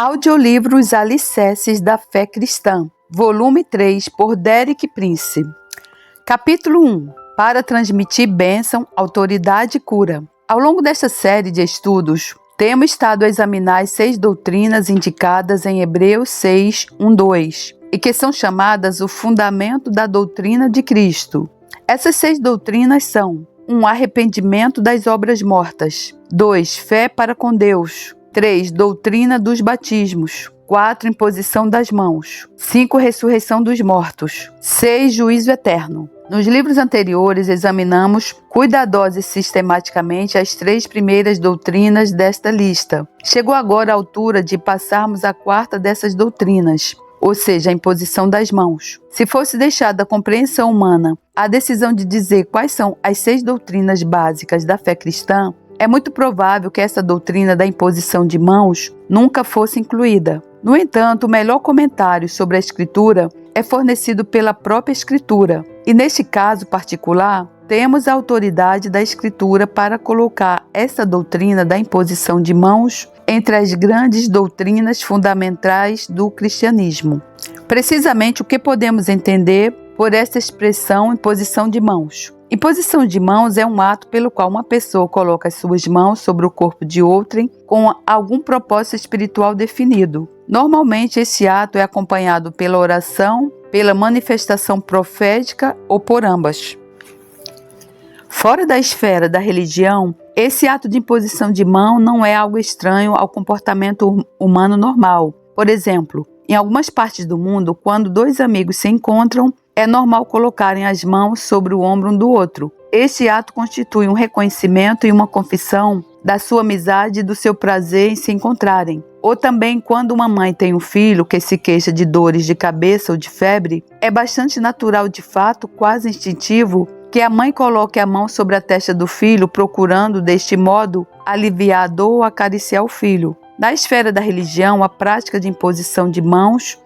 Audiolivro Os Alicerces da Fé Cristã, volume 3, por Derek Prince. Capítulo 1. Para transmitir bênção, autoridade e cura. Ao longo desta série de estudos, temos estado a examinar as 6 doutrinas indicadas em Hebreus 6, 1-2, e que são chamadas o fundamento da doutrina de Cristo. Essas 6 doutrinas são: 1. Arrependimento das obras mortas. 2. Fé para com Deus. 3. Doutrina dos batismos. 4. Imposição das mãos. 5. Ressurreição dos mortos. 6. Juízo eterno. Nos livros anteriores, examinamos cuidadosa e sistematicamente as 3 primeiras doutrinas desta lista. Chegou agora a altura de passarmos a 4ª dessas doutrinas, ou seja, a imposição das mãos. Se fosse deixada a compreensão humana a decisão de dizer quais são as 6 doutrinas básicas da fé cristã, é muito provável que essa doutrina da imposição de mãos nunca fosse incluída. No entanto, o melhor comentário sobre a Escritura é fornecido pela própria Escritura, e neste caso particular, temos a autoridade da Escritura para colocar essa doutrina da imposição de mãos entre as grandes doutrinas fundamentais do cristianismo. Precisamente o que podemos entender por essa expressão imposição de mãos? Imposição de mãos é um ato pelo qual uma pessoa coloca as suas mãos sobre o corpo de outrem com algum propósito espiritual definido. Normalmente, esse ato é acompanhado pela oração, pela manifestação profética ou por ambas. Fora da esfera da religião, esse ato de imposição de mão não é algo estranho ao comportamento humano normal. Por exemplo, em algumas partes do mundo, quando 2 amigos se encontram, é normal colocarem as mãos sobre o ombro um do outro. Este ato constitui um reconhecimento e uma confissão da sua amizade e do seu prazer em se encontrarem. Ou também, quando uma mãe tem um filho que se queixa de dores de cabeça ou de febre, é bastante natural, de fato, quase instintivo, que a mãe coloque a mão sobre a testa do filho, procurando, deste modo, aliviar a dor ou acariciar o filho. Na esfera da religião, a prática de imposição de mãos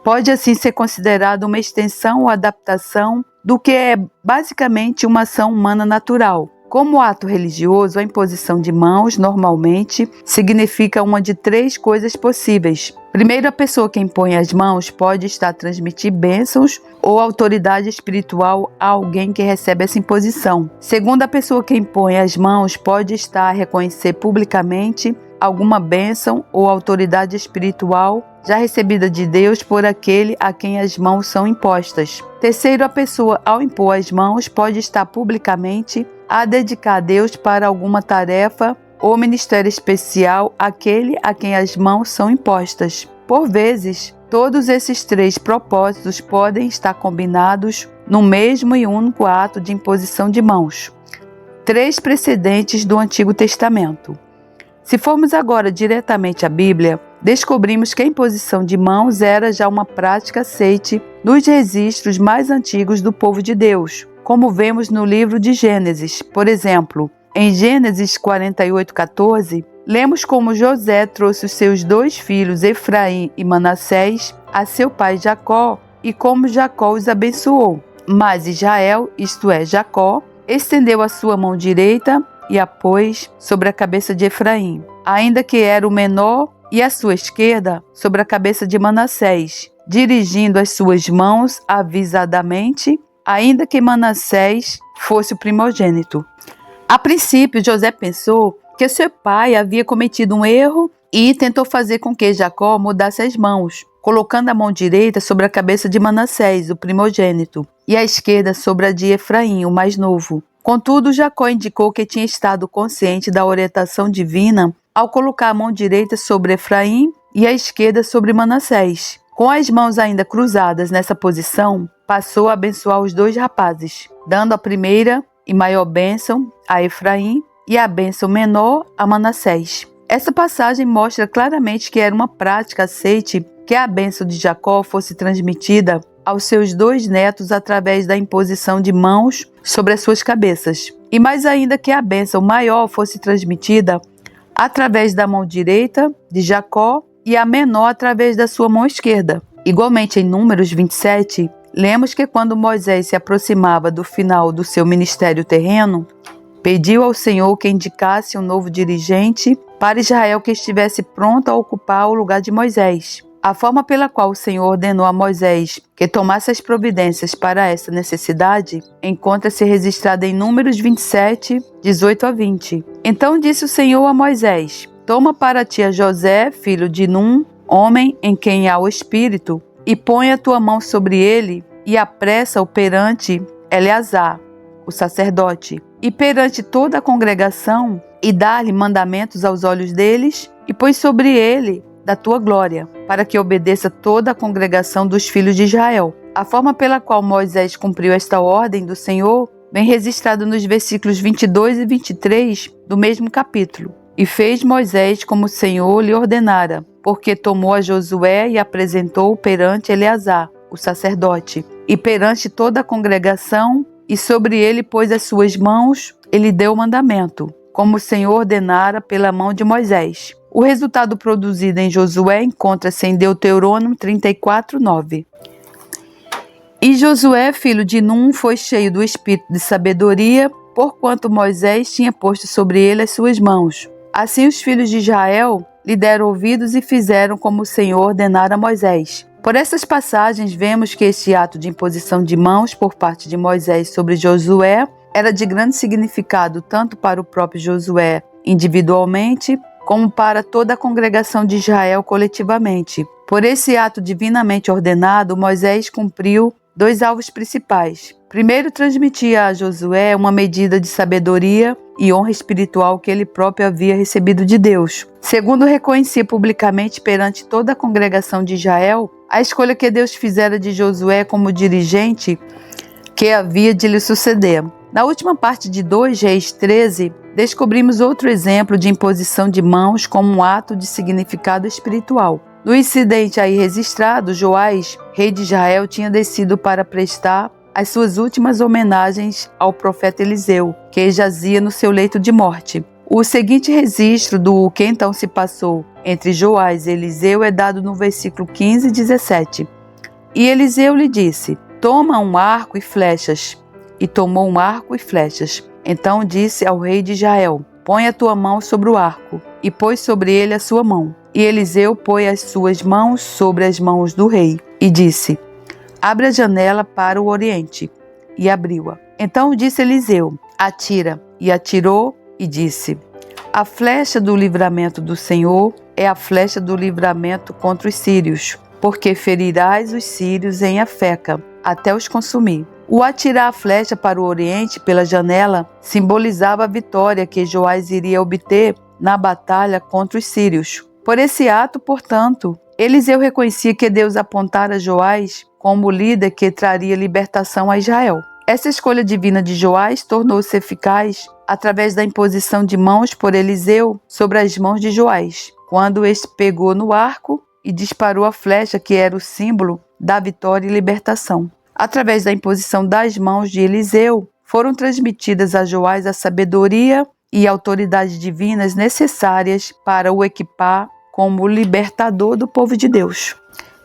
pode assim ser considerada uma extensão ou adaptação do que é basicamente uma ação humana natural. Como ato religioso, a imposição de mãos normalmente significa uma de 3 coisas possíveis. Primeiro, a pessoa que impõe as mãos pode estar a transmitir bênçãos ou autoridade espiritual a alguém que recebe essa imposição. Segundo, a pessoa que impõe as mãos pode estar a reconhecer publicamente alguma bênção ou autoridade espiritual já recebida de Deus por aquele a quem as mãos são impostas. Terceiro, a pessoa, ao impor as mãos, pode estar publicamente a dedicar a Deus para alguma tarefa ou ministério especial àquele a quem as mãos são impostas. Por vezes, todos esses 3 propósitos podem estar combinados no mesmo e único ato de imposição de mãos. 3 precedentes do Antigo Testamento. Se formos agora diretamente à Bíblia, descobrimos que a imposição de mãos era já uma prática aceite nos registros mais antigos do povo de Deus, como vemos no livro de Gênesis. Por exemplo, em Gênesis 48:14, lemos como José trouxe os seus 2 filhos, Efraim e Manassés, a seu pai Jacó, e como Jacó os abençoou. Mas Israel, isto é, Jacó, estendeu a sua mão direita e a pôs sobre a cabeça de Efraim, ainda que era o menor, e a sua esquerda sobre a cabeça de Manassés, dirigindo as suas mãos avisadamente, ainda que Manassés fosse o primogênito. A princípio, José pensou que seu pai havia cometido um erro e tentou fazer com que Jacó mudasse as mãos, colocando a mão direita sobre a cabeça de Manassés, o primogênito, e a esquerda sobre a de Efraim, o mais novo. Contudo, Jacó indicou que tinha estado consciente da orientação divina ao colocar a mão direita sobre Efraim e a esquerda sobre Manassés. Com as mãos ainda cruzadas nessa posição, passou a abençoar os 2 rapazes, dando a primeira e maior bênção a Efraim e a bênção menor a Manassés. Essa passagem mostra claramente que era uma prática aceite que a bênção de Jacó fosse transmitida aos seus 2 netos através da imposição de mãos sobre as suas cabeças. E mais ainda que a bênção maior fosse transmitida através da mão direita de Jacó e a menor através da sua mão esquerda. Igualmente, em Números 27, lemos que quando Moisés se aproximava do final do seu ministério terreno, Pediu ao Senhor que indicasse um novo dirigente para Israel que estivesse pronto a ocupar o lugar de Moisés. A forma pela qual o Senhor ordenou a Moisés que tomasse as providências para essa necessidade encontra-se registrada em Números 27, 18 a 20. Então disse o Senhor a Moisés: Toma para ti a José, filho de Num, homem em quem há o Espírito, e põe a tua mão sobre ele, e apressa-o perante Eleazar, o sacerdote, e perante toda a congregação, e dá-lhe mandamentos aos olhos deles, e põe sobre ele da tua glória, para que obedeça toda a congregação dos filhos de Israel. A forma pela qual Moisés cumpriu esta ordem do Senhor vem registrado nos versículos 22 e 23 do mesmo capítulo. E fez Moisés como o Senhor lhe ordenara, porque tomou a Josué e apresentou-o perante Eleazar, o sacerdote, e perante toda a congregação, e sobre ele pôs as suas mãos, e lhe deu o mandamento, como o Senhor ordenara pela mão de Moisés. O resultado produzido em Josué encontra-se em Deuteronômio 34, 9. E Josué, filho de Num, foi cheio do espírito de sabedoria, porquanto Moisés tinha posto sobre ele as suas mãos. Assim os filhos de Israel lhe deram ouvidos e fizeram como o Senhor ordenara a Moisés. Por essas passagens vemos que este ato de imposição de mãos por parte de Moisés sobre Josué era de grande significado tanto para o próprio Josué individualmente, como para toda a congregação de Israel coletivamente. Por esse ato divinamente ordenado, Moisés cumpriu dois alvos principais. Primeiro, transmitia a Josué uma medida de sabedoria e honra espiritual que ele próprio havia recebido de Deus. Segundo, reconhecia publicamente perante toda a congregação de Israel a escolha que Deus fizera de Josué como dirigente que havia de lhe suceder. Na última parte de 2 Reis 13, descobrimos outro exemplo de imposição de mãos como um ato de significado espiritual. No incidente aí registrado, Joás, rei de Israel, tinha descido para prestar as suas últimas homenagens ao profeta Eliseu, que jazia no seu leito de morte. O seguinte registro do que então se passou entre Joás e Eliseu é dado no versículo 15 e 17. E Eliseu lhe disse: Toma um arco e flechas. E tomou um arco e flechas. Então disse ao rei de Israel: Põe a tua mão sobre o arco. E pôs sobre ele a sua mão. E Eliseu pôs as suas mãos sobre as mãos do rei. E disse: Abre a janela para o oriente. E abriu-a. Então disse Eliseu: Atira. E atirou e disse: A flecha do livramento do Senhor é a flecha do livramento contra os sírios, porque ferirás os sírios em Afeca, até os consumir. O atirar a flecha para o oriente pela janela simbolizava a vitória que Joás iria obter na batalha contra os sírios. Por esse ato, portanto, Eliseu reconhecia que Deus apontara Joás como o líder que traria libertação a Israel. Essa escolha divina de Joás tornou-se eficaz através da imposição de mãos por Eliseu sobre as mãos de Joás, quando este pegou no arco e disparou a flecha que era o símbolo da vitória e libertação. Através da imposição das mãos de Eliseu, foram transmitidas a Joás a sabedoria e autoridade divinas necessárias para o equipar como libertador do povo de Deus.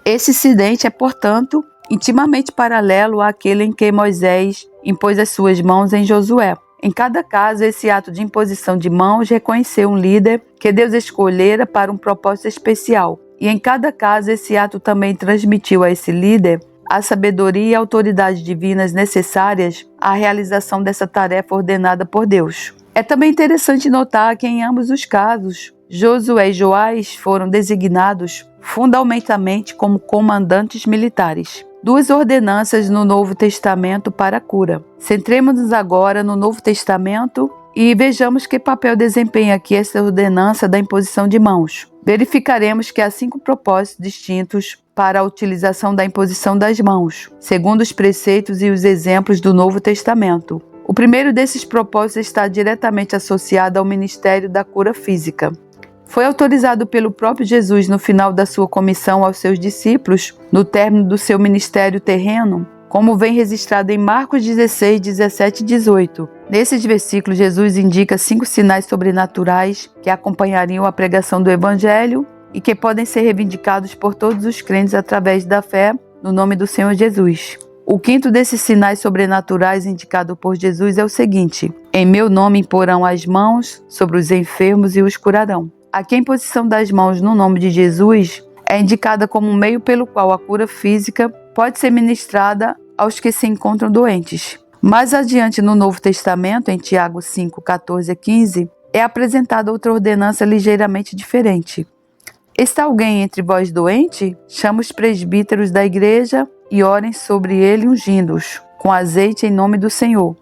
Esse incidente é, portanto, intimamente paralelo àquele em que Moisés impôs as suas mãos em Josué. Em cada caso, esse ato de imposição de mãos reconheceu um líder que Deus escolhera para um propósito especial. E em cada caso, esse ato também transmitiu a esse líder a sabedoria e a autoridade divinas necessárias à realização dessa tarefa ordenada por Deus. É também interessante notar que em ambos os casos, Josué e Joás foram designados fundamentalmente como comandantes militares. Duas ordenanças no Novo Testamento para a cura. Centremos-nos agora no Novo Testamento e vejamos que papel desempenha aqui essa ordenança da imposição de mãos. Verificaremos que há 5 propósitos distintos para a utilização da imposição das mãos, segundo os preceitos e os exemplos do Novo Testamento. O primeiro desses propósitos está diretamente associado ao ministério da cura física. Foi autorizado pelo próprio Jesus no final da sua comissão aos seus discípulos, no término do seu ministério terreno, como vem registrado em Marcos 16, 17 e 18. Nesses versículos, Jesus indica 5 sinais sobrenaturais que acompanhariam a pregação do Evangelho e que podem ser reivindicados por todos os crentes através da fé no nome do Senhor Jesus. O quinto desses sinais sobrenaturais indicado por Jesus é o seguinte: Em meu nome imporão as mãos sobre os enfermos e os curarão. Aqui a imposição das mãos no nome de Jesus é indicada como um meio pelo qual a cura física pode ser ministrada aos que se encontram doentes. Mais adiante no Novo Testamento, em Tiago 5, 14 a 15, é apresentada outra ordenança ligeiramente diferente. Está alguém entre vós doente? Chama os presbíteros da igreja e orem sobre ele ungindo-os com azeite em nome do Senhor.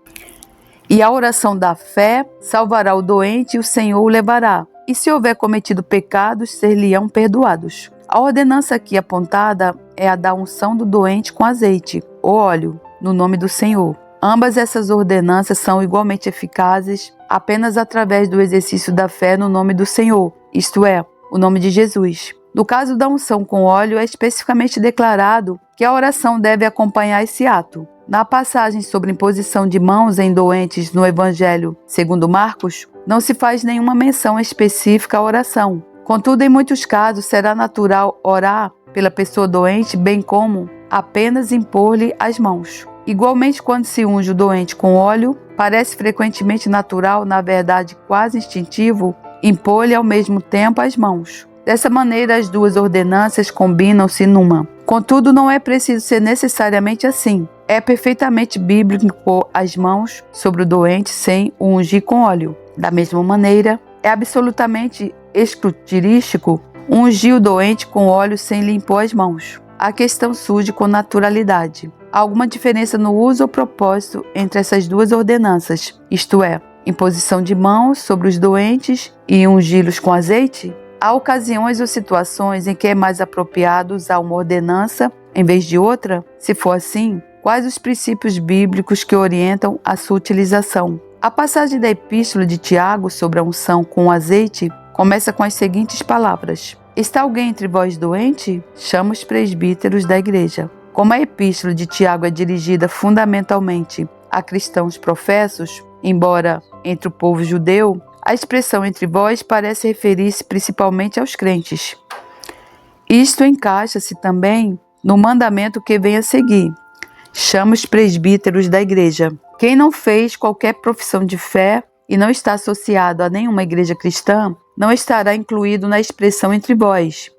E a oração da fé salvará o doente e o Senhor o levará. E se houver cometido pecados, ser-lhe-ão perdoados. A ordenança aqui apontada é a da unção do doente com azeite, ou óleo, no nome do Senhor. Ambas essas ordenanças são igualmente eficazes apenas através do exercício da fé no nome do Senhor, isto é, o nome de Jesus. No caso da unção com óleo, é especificamente declarado que a oração deve acompanhar esse ato. Na passagem sobre imposição de mãos em doentes no Evangelho segundo Marcos, não se faz nenhuma menção específica à oração. Contudo, em muitos casos, será natural orar pela pessoa doente, bem como apenas impor-lhe as mãos. Igualmente, quando se unge o doente com óleo, parece frequentemente natural, na verdade quase instintivo, impor-lhe ao mesmo tempo as mãos. Dessa maneira, as duas ordenanças combinam-se numa. Contudo, não é preciso ser necessariamente assim. É perfeitamente bíblico impor as mãos sobre o doente sem o ungir com óleo. Da mesma maneira, é absolutamente escrutístico ungir o doente com óleo sem lhe impor as mãos. A questão surge com naturalidade. Há alguma diferença no uso ou propósito entre essas duas ordenanças, isto é, imposição de mãos sobre os doentes e ungí-los com azeite? Há ocasiões ou situações em que é mais apropriado usar uma ordenança em vez de outra? Se for assim, quais os princípios bíblicos que orientam a sua utilização? A passagem da Epístola de Tiago sobre a unção com azeite começa com as seguintes palavras: Está alguém entre vós doente? Chama os presbíteros da igreja. Como a Epístola de Tiago é dirigida fundamentalmente a cristãos professos, embora entre o povo judeu, a expressão entre vós parece referir-se principalmente aos crentes. Isto encaixa-se também no mandamento que vem a seguir: chama os presbíteros da igreja. Quem não fez qualquer profissão de fé e não está associado a nenhuma igreja cristã, não estará incluído na expressão entre vós.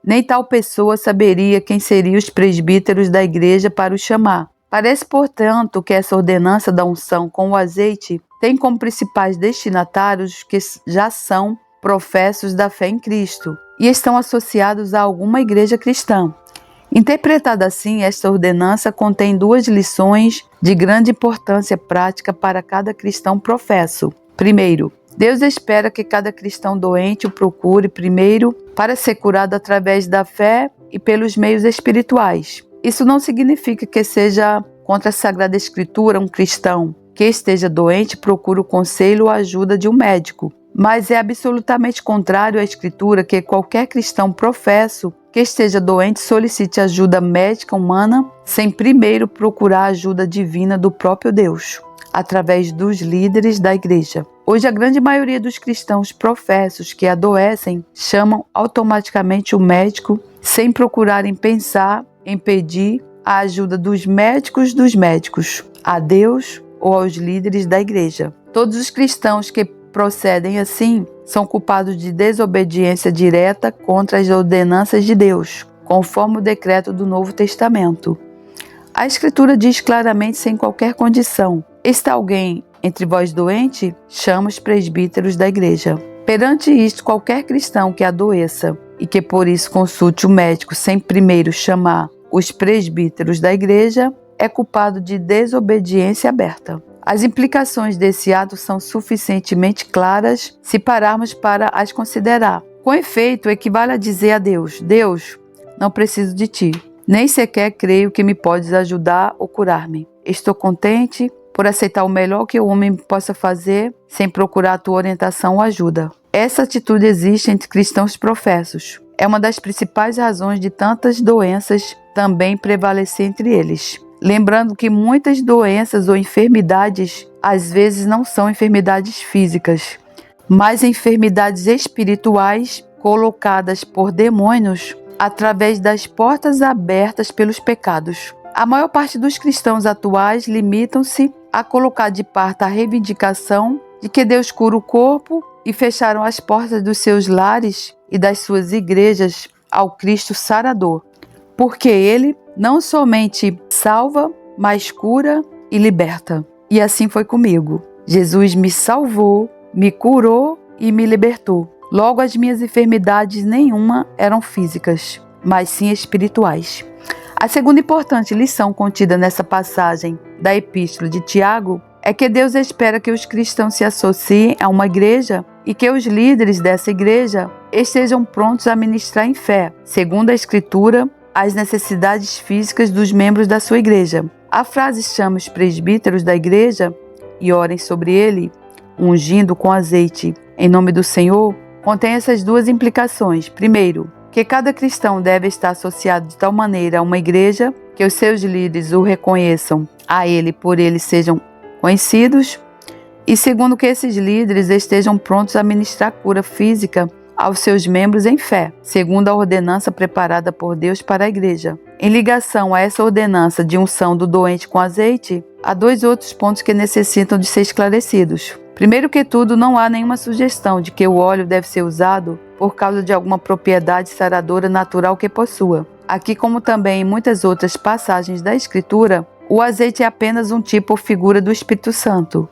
Nem tal pessoa saberia quem seriam os presbíteros da igreja para os chamar. Parece, portanto, que essa ordenança da unção com o azeite tem como principais destinatários que já são professos da fé em Cristo e estão associados a alguma igreja cristã. Interpretada assim, esta ordenança contém duas lições de grande importância prática para cada cristão professo. Primeiro, Deus espera que cada cristão doente o procure primeiro para ser curado através da fé e pelos meios espirituais. Isso não significa que seja contra a Sagrada Escritura um cristão que esteja doente procure o conselho ou a ajuda de um médico, mas é absolutamente contrário à Escritura que qualquer cristão professo que esteja doente solicite ajuda médica humana sem primeiro procurar a ajuda divina do próprio Deus, através dos líderes da igreja. Hoje, a grande maioria dos cristãos professos que adoecem chamam automaticamente o médico sem procurarem pensar em pedir a ajuda dos médicos, a Deus ou aos líderes da igreja. Todos os cristãos que procedem assim são culpados de desobediência direta contra as ordenanças de Deus, conforme o decreto do Novo Testamento. A Escritura diz claramente, sem qualquer condição: está alguém entre vós doente? Chama os presbíteros da igreja. Perante isto, qualquer cristão que adoeça e que por isso consulte o médico sem primeiro chamar os presbíteros da igreja é culpado de desobediência aberta. As implicações desse ato são suficientemente claras se pararmos para as considerar. Com efeito, equivale a dizer a Deus: Deus, não preciso de ti, nem sequer creio que me podes ajudar ou curar-me. Estou contente por aceitar o melhor que o homem possa fazer sem procurar a tua orientação ou ajuda. Essa atitude existe entre cristãos professos. É uma das principais razões de tantas doenças também prevalecer entre eles. Lembrando que muitas doenças ou enfermidades às vezes não são enfermidades físicas, mas enfermidades espirituais colocadas por demônios através das portas abertas pelos pecados. A maior parte dos cristãos atuais limitam-se a colocar de parte a reivindicação de que Deus cura o corpo e fecharam as portas dos seus lares e das suas igrejas ao Cristo sarador, porque Ele não somente salva, mas cura e liberta. E assim foi comigo. Jesus me salvou, me curou e me libertou. Logo, as minhas enfermidades nenhuma eram físicas, mas sim espirituais. A segunda importante lição contida nessa passagem da Epístola de Tiago é que Deus espera que os cristãos se associem a uma igreja e que os líderes dessa igreja estejam prontos a ministrar em fé, segundo a Escritura, as necessidades físicas dos membros da sua igreja. A frase chama os presbíteros da igreja e orem sobre ele, ungindo com azeite em nome do Senhor, contém essas duas implicações. Primeiro, que cada cristão deve estar associado de tal maneira a uma igreja que os seus líderes o reconheçam a ele, por ele sejam conhecidos. E segundo, que esses líderes estejam prontos a ministrar cura física aos seus membros em fé, segundo a ordenança preparada por Deus para a igreja. Em ligação a essa ordenança de unção do doente com azeite, há dois outros pontos que necessitam de ser esclarecidos. Primeiro que tudo, não há nenhuma sugestão de que o óleo deve ser usado por causa de alguma propriedade saradora natural que possua. Aqui, como também em muitas outras passagens da Escritura, o azeite é apenas um tipo ou figura do Espírito Santo.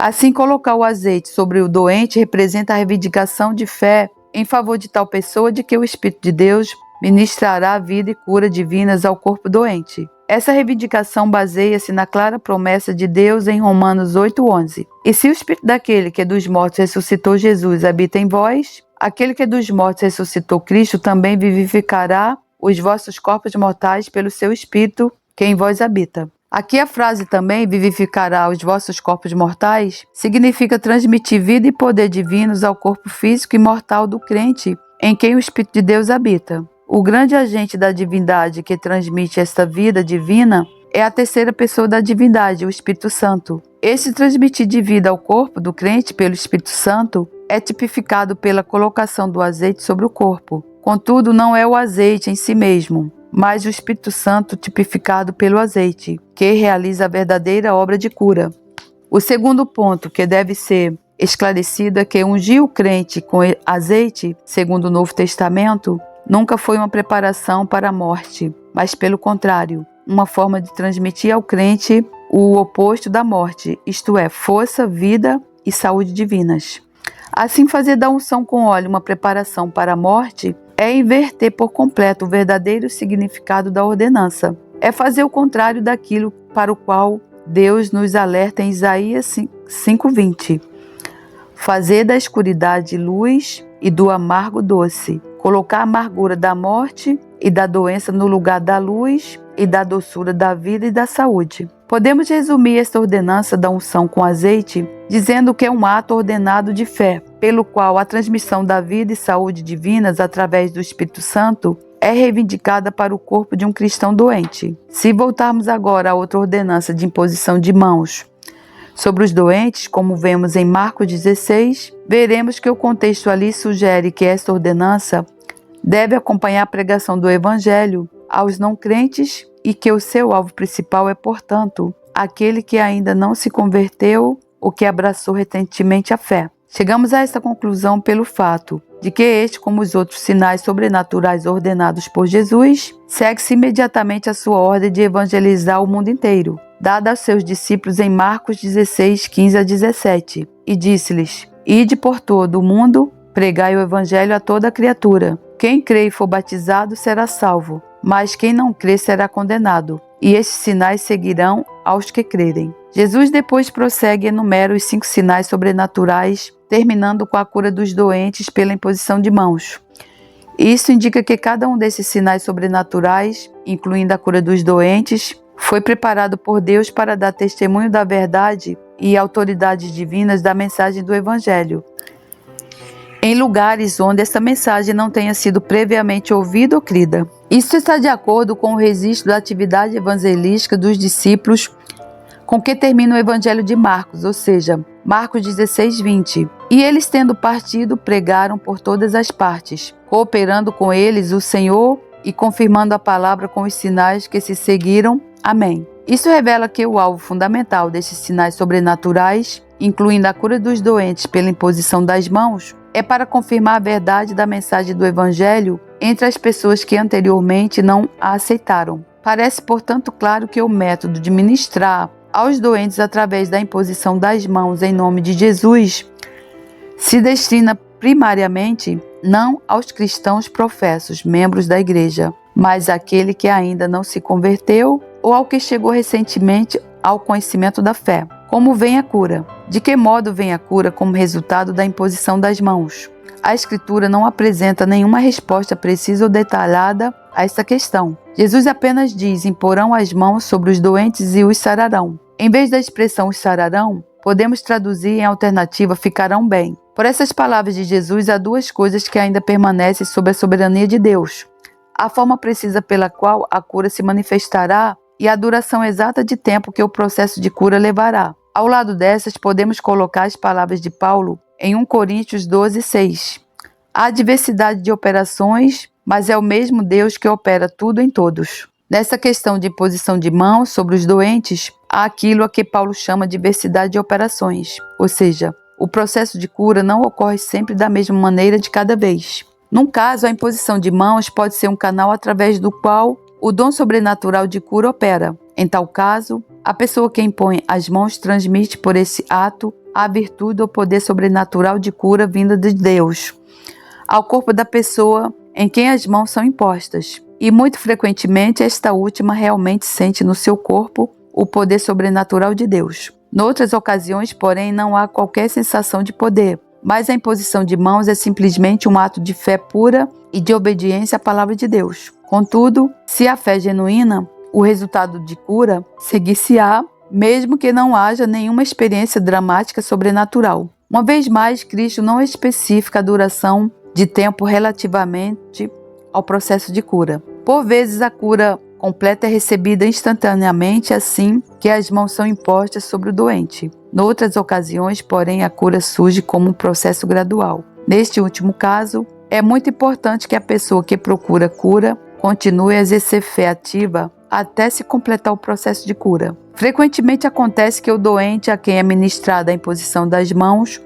Assim, colocar o azeite sobre o doente representa a reivindicação de fé em favor de tal pessoa de que o Espírito de Deus ministrará vida e cura divinas ao corpo doente. Essa reivindicação baseia-se na clara promessa de Deus em Romanos 8:11. E se o Espírito daquele que dos mortos ressuscitou Jesus habita em vós, aquele que dos mortos ressuscitou Cristo também vivificará os vossos corpos mortais pelo seu Espírito que em vós habita. Aqui a frase também, vivificará os vossos corpos mortais, significa transmitir vida e poder divinos ao corpo físico e mortal do crente, em quem o Espírito de Deus habita. O grande agente da divindade que transmite esta vida divina é a terceira pessoa da divindade, o Espírito Santo. Este transmitir de vida ao corpo do crente pelo Espírito Santo é tipificado pela colocação do azeite sobre o corpo. Contudo, não é o azeite em si mesmo, mas o Espírito Santo tipificado pelo azeite, que realiza a verdadeira obra de cura. O segundo ponto que deve ser esclarecido é que ungir o crente com azeite, segundo o Novo Testamento, nunca foi uma preparação para a morte, mas pelo contrário, uma forma de transmitir ao crente o oposto da morte, isto é, força, vida e saúde divinas. Assim, fazer da unção com óleo uma preparação para a morte é inverter por completo o verdadeiro significado da ordenança. É fazer o contrário daquilo para o qual Deus nos alerta em Isaías 5:20. Fazer da escuridade luz e do amargo doce. Colocar a amargura da morte e da doença no lugar da luz e da doçura da vida e da saúde. Podemos resumir esta ordenança da unção com azeite dizendo que é um ato ordenado de fé, pelo qual a transmissão da vida e saúde divinas através do Espírito Santo é reivindicada para o corpo de um cristão doente. Se voltarmos agora a outra ordenança de imposição de mãos sobre os doentes, como vemos em Marcos 16, veremos que o contexto ali sugere que esta ordenança deve acompanhar a pregação do Evangelho aos não crentes e que o seu alvo principal é, portanto, aquele que ainda não se converteu ou que abraçou recentemente a fé. Chegamos a esta conclusão pelo fato de que este, como os outros sinais sobrenaturais ordenados por Jesus, segue-se imediatamente a sua ordem de evangelizar o mundo inteiro, dada aos seus discípulos em Marcos 16, 15 a 17, e disse-lhes: Ide por todo o mundo, pregai o evangelho a toda criatura. Quem crê e for batizado será salvo, mas quem não crê será condenado. E estes sinais seguirão aos que crerem. Jesus depois prossegue e enumera os 5 sinais sobrenaturais, terminando com a cura dos doentes pela imposição de mãos. Isso indica que cada um desses sinais sobrenaturais, incluindo a cura dos doentes, foi preparado por Deus para dar testemunho da verdade e autoridades divinas da mensagem do Evangelho, em lugares onde essa mensagem não tenha sido previamente ouvida ou crida. Isso está de acordo com o registro da atividade evangelística dos discípulos com que termina o Evangelho de Marcos, ou seja, Marcos 16, 20. E eles, tendo partido, pregaram por todas as partes, cooperando com eles o Senhor e confirmando a palavra com os sinais que se seguiram. Amém. Isso revela que o alvo fundamental destes sinais sobrenaturais, incluindo a cura dos doentes pela imposição das mãos, é para confirmar a verdade da mensagem do Evangelho entre as pessoas que anteriormente não a aceitaram. Parece, portanto, claro que o método de ministrar aos doentes através da imposição das mãos em nome de Jesus se destina primariamente não aos cristãos professos, membros da igreja, mas àquele que ainda não se converteu ou ao que chegou recentemente ao conhecimento da fé. Como vem a cura? De que modo vem a cura como resultado da imposição das mãos? A Escritura não apresenta nenhuma resposta precisa ou detalhada a esta questão. Jesus apenas diz: imporão as mãos sobre os doentes e os sararão. Em vez da expressão os sararão, podemos traduzir em alternativa ficarão bem. Por essas palavras de Jesus, há duas coisas que ainda permanecem sob a soberania de Deus: a forma precisa pela qual a cura se manifestará e a duração exata de tempo que o processo de cura levará. Ao lado dessas, podemos colocar as palavras de Paulo em 1 Coríntios 12:6. Há diversidade de operações, mas é o mesmo Deus que opera tudo em todos. Nessa questão de imposição de mãos sobre os doentes, há aquilo a que Paulo chama de diversidade de operações, ou seja, o processo de cura não ocorre sempre da mesma maneira de cada vez. Num caso, a imposição de mãos pode ser um canal através do qual o dom sobrenatural de cura opera. Em tal caso, a pessoa que impõe as mãos transmite por esse ato a virtude ou poder sobrenatural de cura vinda de Deus ao corpo da pessoa em quem as mãos são impostas. E muito frequentemente esta última realmente sente no seu corpo o poder sobrenatural de Deus. Noutras ocasiões, porém, não há qualquer sensação de poder, mas a imposição de mãos é simplesmente um ato de fé pura e de obediência à palavra de Deus. Contudo, se a fé é genuína, o resultado de cura seguir-se-á, mesmo que não haja nenhuma experiência dramática sobrenatural. Uma vez mais, Cristo não especifica a duração de tempo relativamente ao processo de cura. Por vezes, a cura completa é recebida instantaneamente assim que as mãos são impostas sobre o doente. Noutras ocasiões, porém, a cura surge como um processo gradual. Neste último caso, é muito importante que a pessoa que procura cura continue a exercer fé ativa até se completar o processo de cura. Frequentemente acontece que o doente a quem é ministrada a imposição das mãos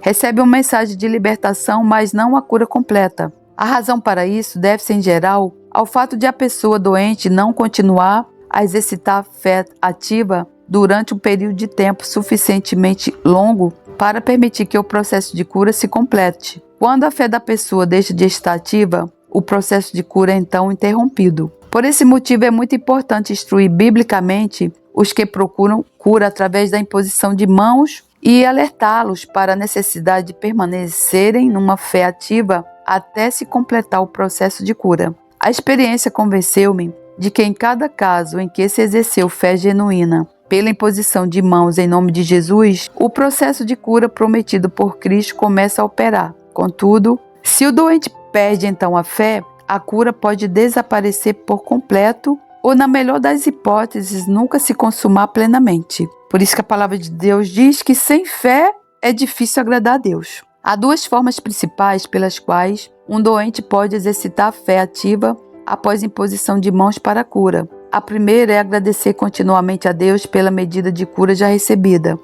recebe uma mensagem de libertação, mas não a cura completa. A razão para isso deve-se, em geral, ao fato de a pessoa doente não continuar a exercitar a fé ativa durante um período de tempo suficientemente longo para permitir que o processo de cura se complete. Quando a fé da pessoa deixa de estar ativa, o processo de cura é então interrompido. Por esse motivo, é muito importante instruir biblicamente os que procuram cura através da imposição de mãos e alertá-los para a necessidade de permanecerem numa fé ativa até se completar o processo de cura. A experiência convenceu-me de que em cada caso em que se exerceu fé genuína pela imposição de mãos em nome de Jesus, o processo de cura prometido por Cristo começa a operar. Contudo, se o doente perde então a fé, a cura pode desaparecer por completo ou, na melhor das hipóteses, nunca se consumar plenamente. Por isso que a palavra de Deus diz que sem fé é difícil agradar a Deus. Há duas formas principais pelas quais um doente pode exercitar a fé ativa após imposição de mãos para a cura. A primeira é agradecer continuamente a Deus pela medida de cura já recebida.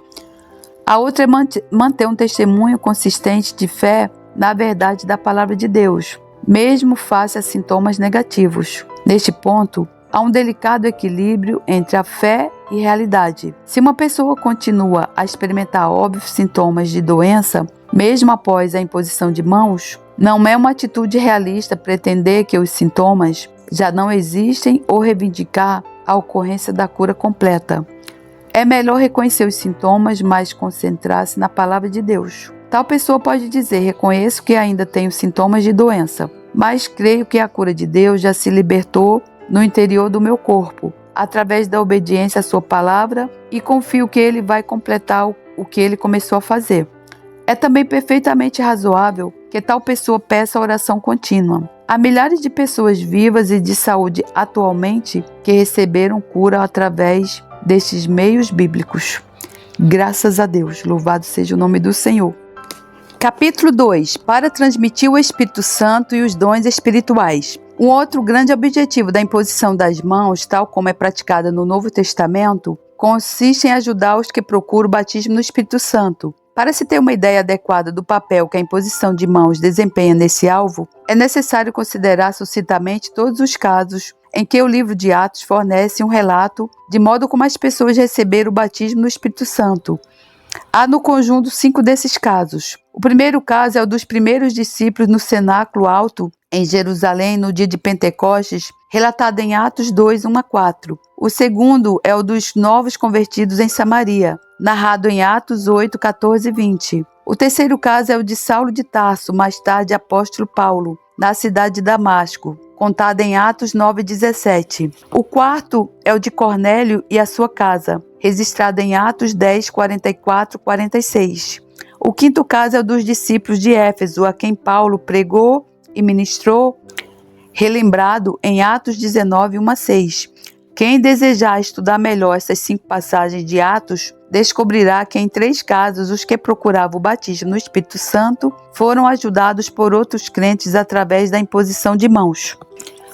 A outra é manter um testemunho consistente de fé na verdade da palavra de Deus, mesmo face a sintomas negativos. Neste ponto, há um delicado equilíbrio entre a fé e realidade. Se uma pessoa continua a experimentar óbvios sintomas de doença, mesmo após a imposição de mãos, não é uma atitude realista pretender que os sintomas já não existem ou reivindicar a ocorrência da cura completa. É melhor reconhecer os sintomas, mas concentrar-se na palavra de Deus. Tal pessoa pode dizer: reconheço que ainda tenho sintomas de doença, mas creio que a cura de Deus já se libertou no interior do meu corpo, através da obediência à sua palavra, e confio que Ele vai completar o que Ele começou a fazer. É também perfeitamente razoável que tal pessoa peça oração contínua. Há milhares de pessoas vivas e de saúde atualmente que receberam cura através destes meios bíblicos. Graças a Deus, louvado seja o nome do Senhor. Capítulo 2. Para transmitir o Espírito Santo e os dons espirituais. Um outro grande objetivo da imposição das mãos, tal como é praticada no Novo Testamento, consiste em ajudar os que procuram o batismo no Espírito Santo. Para se ter uma ideia adequada do papel que a imposição de mãos desempenha nesse alvo, é necessário considerar sucintamente todos os casos em que o livro de Atos fornece um relato de modo como as pessoas receberam o batismo no Espírito Santo. Há no conjunto 5 desses casos. O primeiro caso é o dos primeiros discípulos no cenáculo alto em Jerusalém no dia de Pentecostes, relatado em Atos 2, 1-4. O segundo é o dos novos convertidos em Samaria, narrado em Atos 8, 14 e 20. O terceiro caso é o de Saulo de Tarso, mais tarde apóstolo Paulo, na cidade de Damasco, contado em Atos 9, 17. O quarto é o de Cornélio e a sua casa, registrado em Atos 10, 44, 46. O quinto caso é o dos discípulos de Éfeso, a quem Paulo pregou e ministrou, relembrado em Atos 19, 1-6. Quem desejar estudar melhor essas 5 passagens de Atos, descobrirá que em 3 casos os que procuravam o batismo no Espírito Santo foram ajudados por outros crentes através da imposição de mãos.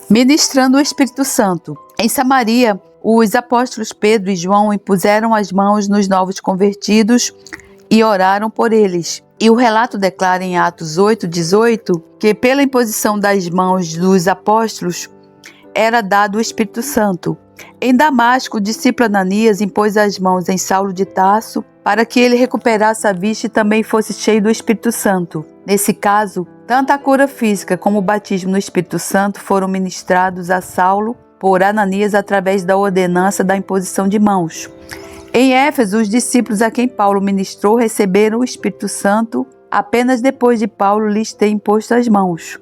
Ministrando o Espírito Santo. Em Samaria, os apóstolos Pedro e João impuseram as mãos nos novos convertidos e oraram por eles. E o relato declara em Atos 8, 18 que pela imposição das mãos dos apóstolos era dado o Espírito Santo. Em Damasco, o discípulo Ananias impôs as mãos em Saulo de Tarso para que ele recuperasse a vista e também fosse cheio do Espírito Santo. Nesse caso, tanto a cura física como o batismo no Espírito Santo foram ministrados a Saulo por Ananias através da ordenança da imposição de mãos. Em Éfeso, os discípulos a quem Paulo ministrou receberam o Espírito Santo apenas depois de Paulo lhes ter imposto as mãos.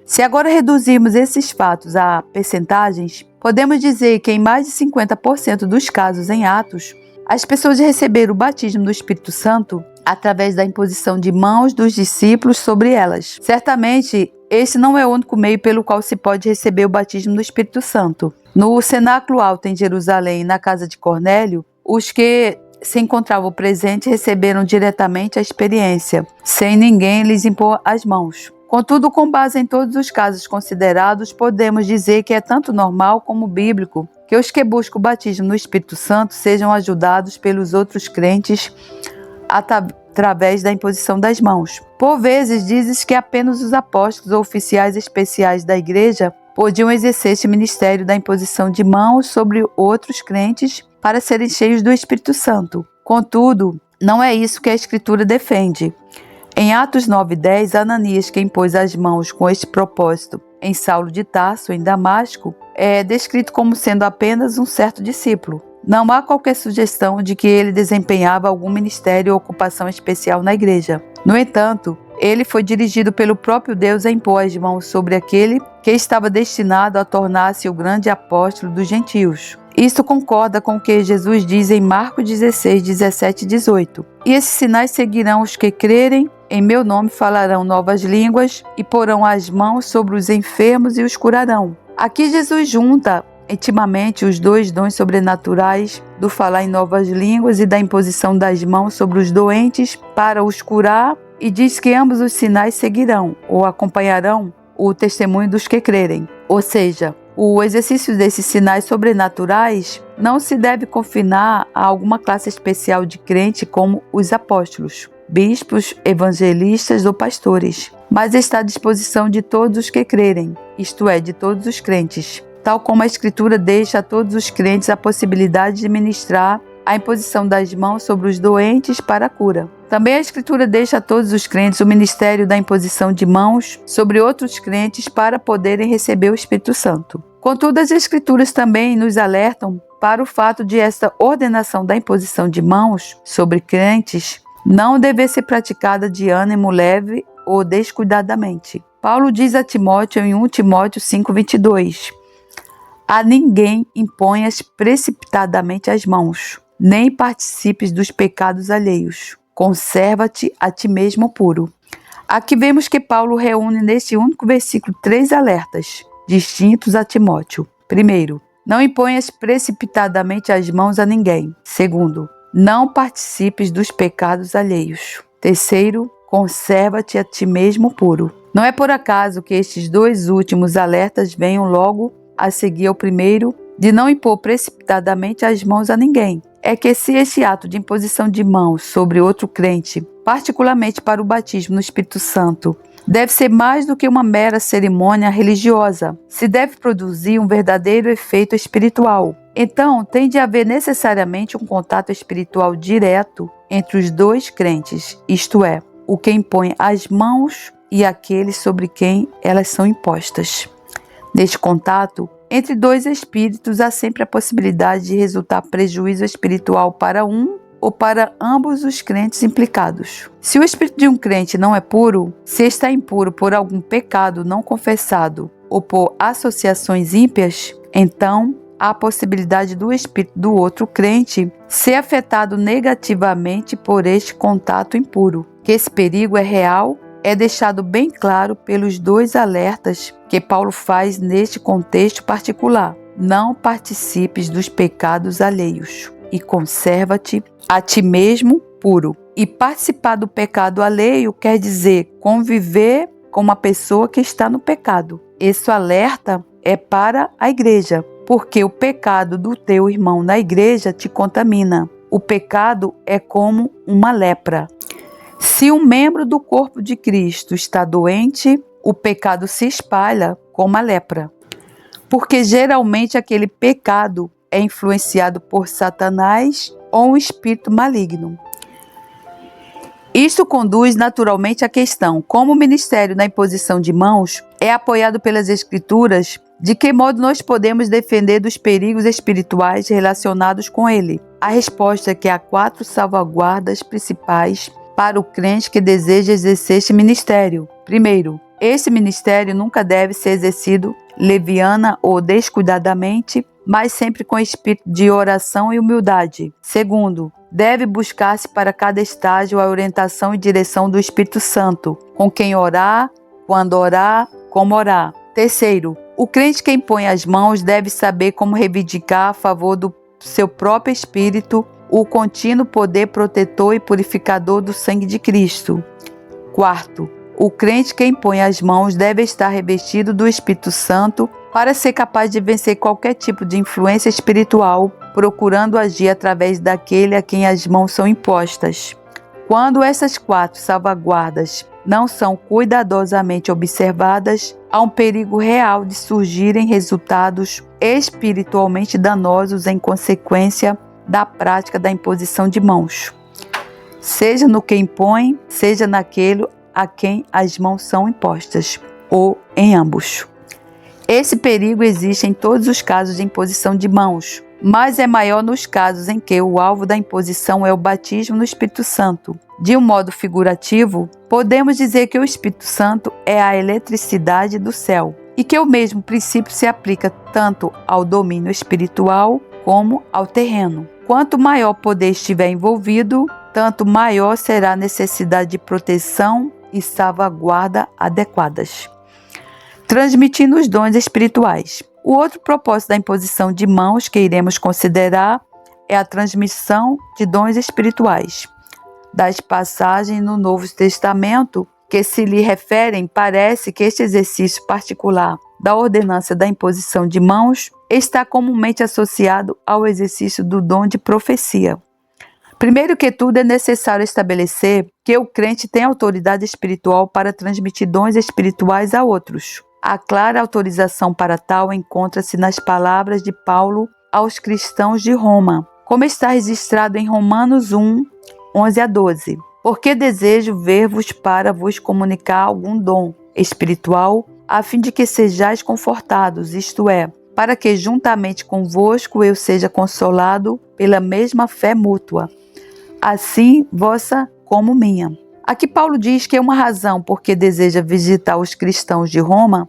Se agora reduzirmos esses fatos a percentagens, podemos dizer que em mais de 50% dos casos em Atos, as pessoas receberam o batismo do Espírito Santo através da imposição de mãos dos discípulos sobre elas. Certamente, esse não é o único meio pelo qual se pode receber o batismo do Espírito Santo. No cenáculo alto em Jerusalém, na casa de Cornélio, os que se encontravam presentes receberam diretamente a experiência, sem ninguém lhes impor as mãos. Contudo, com base em todos os casos considerados, podemos dizer que é tanto normal como bíblico que os que buscam o batismo no Espírito Santo sejam ajudados pelos outros crentes através da imposição das mãos. Por vezes, dizes que apenas os apóstolos ou oficiais especiais da igreja podiam exercer este ministério da imposição de mãos sobre outros crentes para serem cheios do Espírito Santo. Contudo, não é isso que a Escritura defende. Em Atos 9:10, Ananias, que impôs as mãos com este propósito em Saulo de Tarso, em Damasco, é descrito como sendo apenas um certo discípulo. Não há qualquer sugestão de que ele desempenhava algum ministério ou ocupação especial na igreja. No entanto, ele foi dirigido pelo próprio Deus a impor as mãos sobre aquele que estava destinado a tornar-se o grande apóstolo dos gentios. Isso concorda com o que Jesus diz em Marcos 16, 17 e 18. E esses sinais seguirão os que crerem, em meu nome falarão novas línguas e porão as mãos sobre os enfermos e os curarão. Aqui Jesus junta intimamente os 2 dons sobrenaturais do falar em novas línguas e da imposição das mãos sobre os doentes para os curar, e diz que ambos os sinais seguirão ou acompanharão o testemunho dos que crerem. Ou seja, o exercício desses sinais sobrenaturais não se deve confinar a alguma classe especial de crente como os apóstolos, bispos, evangelistas ou pastores, mas está à disposição de todos os que crerem, isto é, de todos os crentes, tal como a Escritura deixa a todos os crentes a possibilidade de ministrar a imposição das mãos sobre os doentes para a cura. Também a Escritura deixa a todos os crentes o ministério da imposição de mãos sobre outros crentes para poderem receber o Espírito Santo. Contudo, as Escrituras também nos alertam para o fato de esta ordenação da imposição de mãos sobre crentes não dever ser praticada de ânimo leve ou descuidadamente. Paulo diz a Timóteo em 1 Timóteo 5:22: a ninguém imponhas precipitadamente as mãos, nem participes dos pecados alheios. Conserva-te a ti mesmo puro. Aqui vemos que Paulo reúne neste único versículo 3 alertas distintos a Timóteo. Primeiro, não imponhas precipitadamente as mãos a ninguém. Segundo, não participes dos pecados alheios. Terceiro, conserva-te a ti mesmo puro. Não é por acaso que estes dois últimos alertas venham logo a seguir ao primeiro de não impor precipitadamente as mãos a ninguém. É que se este ato de imposição de mãos sobre outro crente, particularmente para o batismo no Espírito Santo, deve ser mais do que uma mera cerimônia religiosa, se deve produzir um verdadeiro efeito espiritual. Então, tem de haver necessariamente um contato espiritual direto entre os dois crentes, isto é, o que impõe as mãos e aquele sobre quem elas são impostas. Neste contato, entre dois espíritos há sempre a possibilidade de resultar prejuízo espiritual para um ou para ambos os crentes implicados. Se o espírito de um crente não é puro, se está impuro por algum pecado não confessado ou por associações ímpias, então há a possibilidade do espírito do outro crente ser afetado negativamente por este contato impuro. Que esse perigo é real é deixado bem claro pelos dois alertas que Paulo faz neste contexto particular. Não participes dos pecados alheios e conserva-te a ti mesmo puro. E participar do pecado alheio quer dizer conviver com uma pessoa que está no pecado. Esse alerta é para a igreja, porque o pecado do teu irmão na igreja te contamina. O pecado é como uma lepra. Se um membro do corpo de Cristo está doente, o pecado se espalha como a lepra, porque geralmente aquele pecado é influenciado por Satanás ou um espírito maligno. Isto conduz naturalmente à questão: como o ministério na imposição de mãos é apoiado pelas Escrituras, de que modo nós podemos defender dos perigos espirituais relacionados com ele? A resposta é que há 4 salvaguardas principais para o crente que deseja exercer este ministério. Primeiro, esse ministério nunca deve ser exercido leviana ou descuidadamente, mas sempre com espírito de oração e humildade. Segundo, deve buscar-se para cada estágio a orientação e direção do Espírito Santo, com quem orar, quando orar, como orar. Terceiro, o crente que impõe as mãos deve saber como reivindicar a favor do seu próprio espírito o contínuo poder protetor e purificador do sangue de Cristo. Quarto, o crente que impõe as mãos deve estar revestido do Espírito Santo para ser capaz de vencer qualquer tipo de influência espiritual, procurando agir através daquele a quem as mãos são impostas. Quando essas 4 salvaguardas não são cuidadosamente observadas, há um perigo real de surgirem resultados espiritualmente danosos em consequência da prática da imposição de mãos, seja no que impõe, seja naquele a quem as mãos são impostas, ou em ambos. Esse perigo existe em todos os casos de imposição de mãos, mas é maior nos casos em que o alvo da imposição é o batismo no Espírito Santo. De um modo figurativo, podemos dizer que o Espírito Santo é a eletricidade do céu e que o mesmo princípio se aplica tanto ao domínio espiritual como ao terreno. Quanto maior poder estiver envolvido, tanto maior será a necessidade de proteção e salvaguarda adequadas. Transmitindo os dons espirituais. O outro propósito da imposição de mãos que iremos considerar é a transmissão de dons espirituais. Das passagens no Novo Testamento que se lhe referem, parece que este exercício particular da ordenança da imposição de mãos está comumente associado ao exercício do dom de profecia. Primeiro que tudo, é necessário estabelecer que o crente tem autoridade espiritual para transmitir dons espirituais a outros. A clara autorização para tal encontra-se nas palavras de Paulo aos cristãos de Roma, como está registrado em Romanos 1, 11 a 12. Porque desejo ver-vos para vos comunicar algum dom espiritual, a fim de que sejais confortados, isto é, para que juntamente convosco eu seja consolado pela mesma fé mútua, assim vossa como minha. Aqui Paulo diz que uma razão por que deseja visitar os cristãos de Roma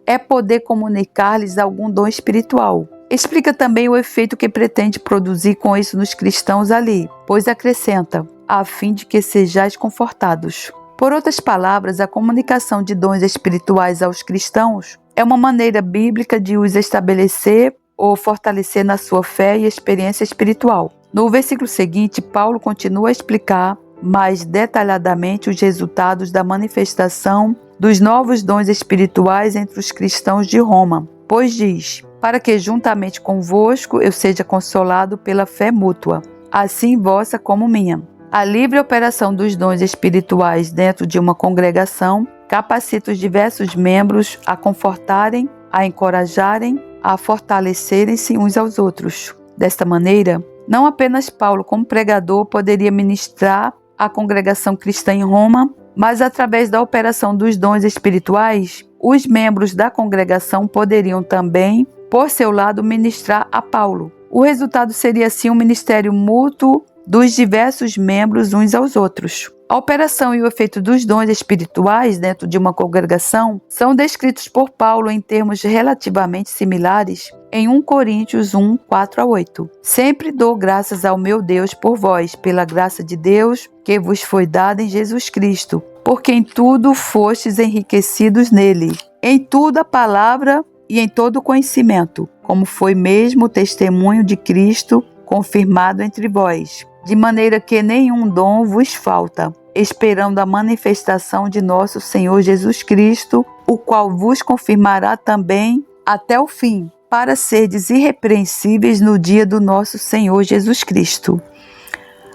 é poder comunicar-lhes algum dom espiritual. Explica também o efeito que pretende produzir com isso nos cristãos ali, pois acrescenta, a fim de que sejais confortados. Por outras palavras, a comunicação de dons espirituais aos cristãos é uma maneira bíblica de os estabelecer ou fortalecer na sua fé e experiência espiritual. No versículo seguinte, Paulo continua a explicar mais detalhadamente os resultados da manifestação dos novos dons espirituais entre os cristãos de Roma, pois diz: para que juntamente convosco eu seja consolado pela fé mútua, assim vossa como minha. A livre operação dos dons espirituais dentro de uma congregação capacita os diversos membros a confortarem, a encorajarem, a fortalecerem-se uns aos outros. Desta maneira, não apenas Paulo, como pregador, poderia ministrar à congregação cristã em Roma, mas através da operação dos dons espirituais, os membros da congregação poderiam também, por seu lado, ministrar a Paulo. O resultado seria assim um ministério mútuo dos diversos membros uns aos outros. A operação e o efeito dos dons espirituais dentro de uma congregação são descritos por Paulo em termos relativamente similares em 1 Coríntios 1, 4-8. Sempre dou graças ao meu Deus por vós, pela graça de Deus que vos foi dada em Jesus Cristo, porque em tudo fostes enriquecidos nele, em tudo a palavra e em todo o conhecimento, como foi mesmo o testemunho de Cristo confirmado entre vós, de maneira que nenhum dom vos falta, esperando a manifestação de nosso Senhor Jesus Cristo, o qual vos confirmará também até o fim, para serdes irrepreensíveis no dia do nosso Senhor Jesus Cristo.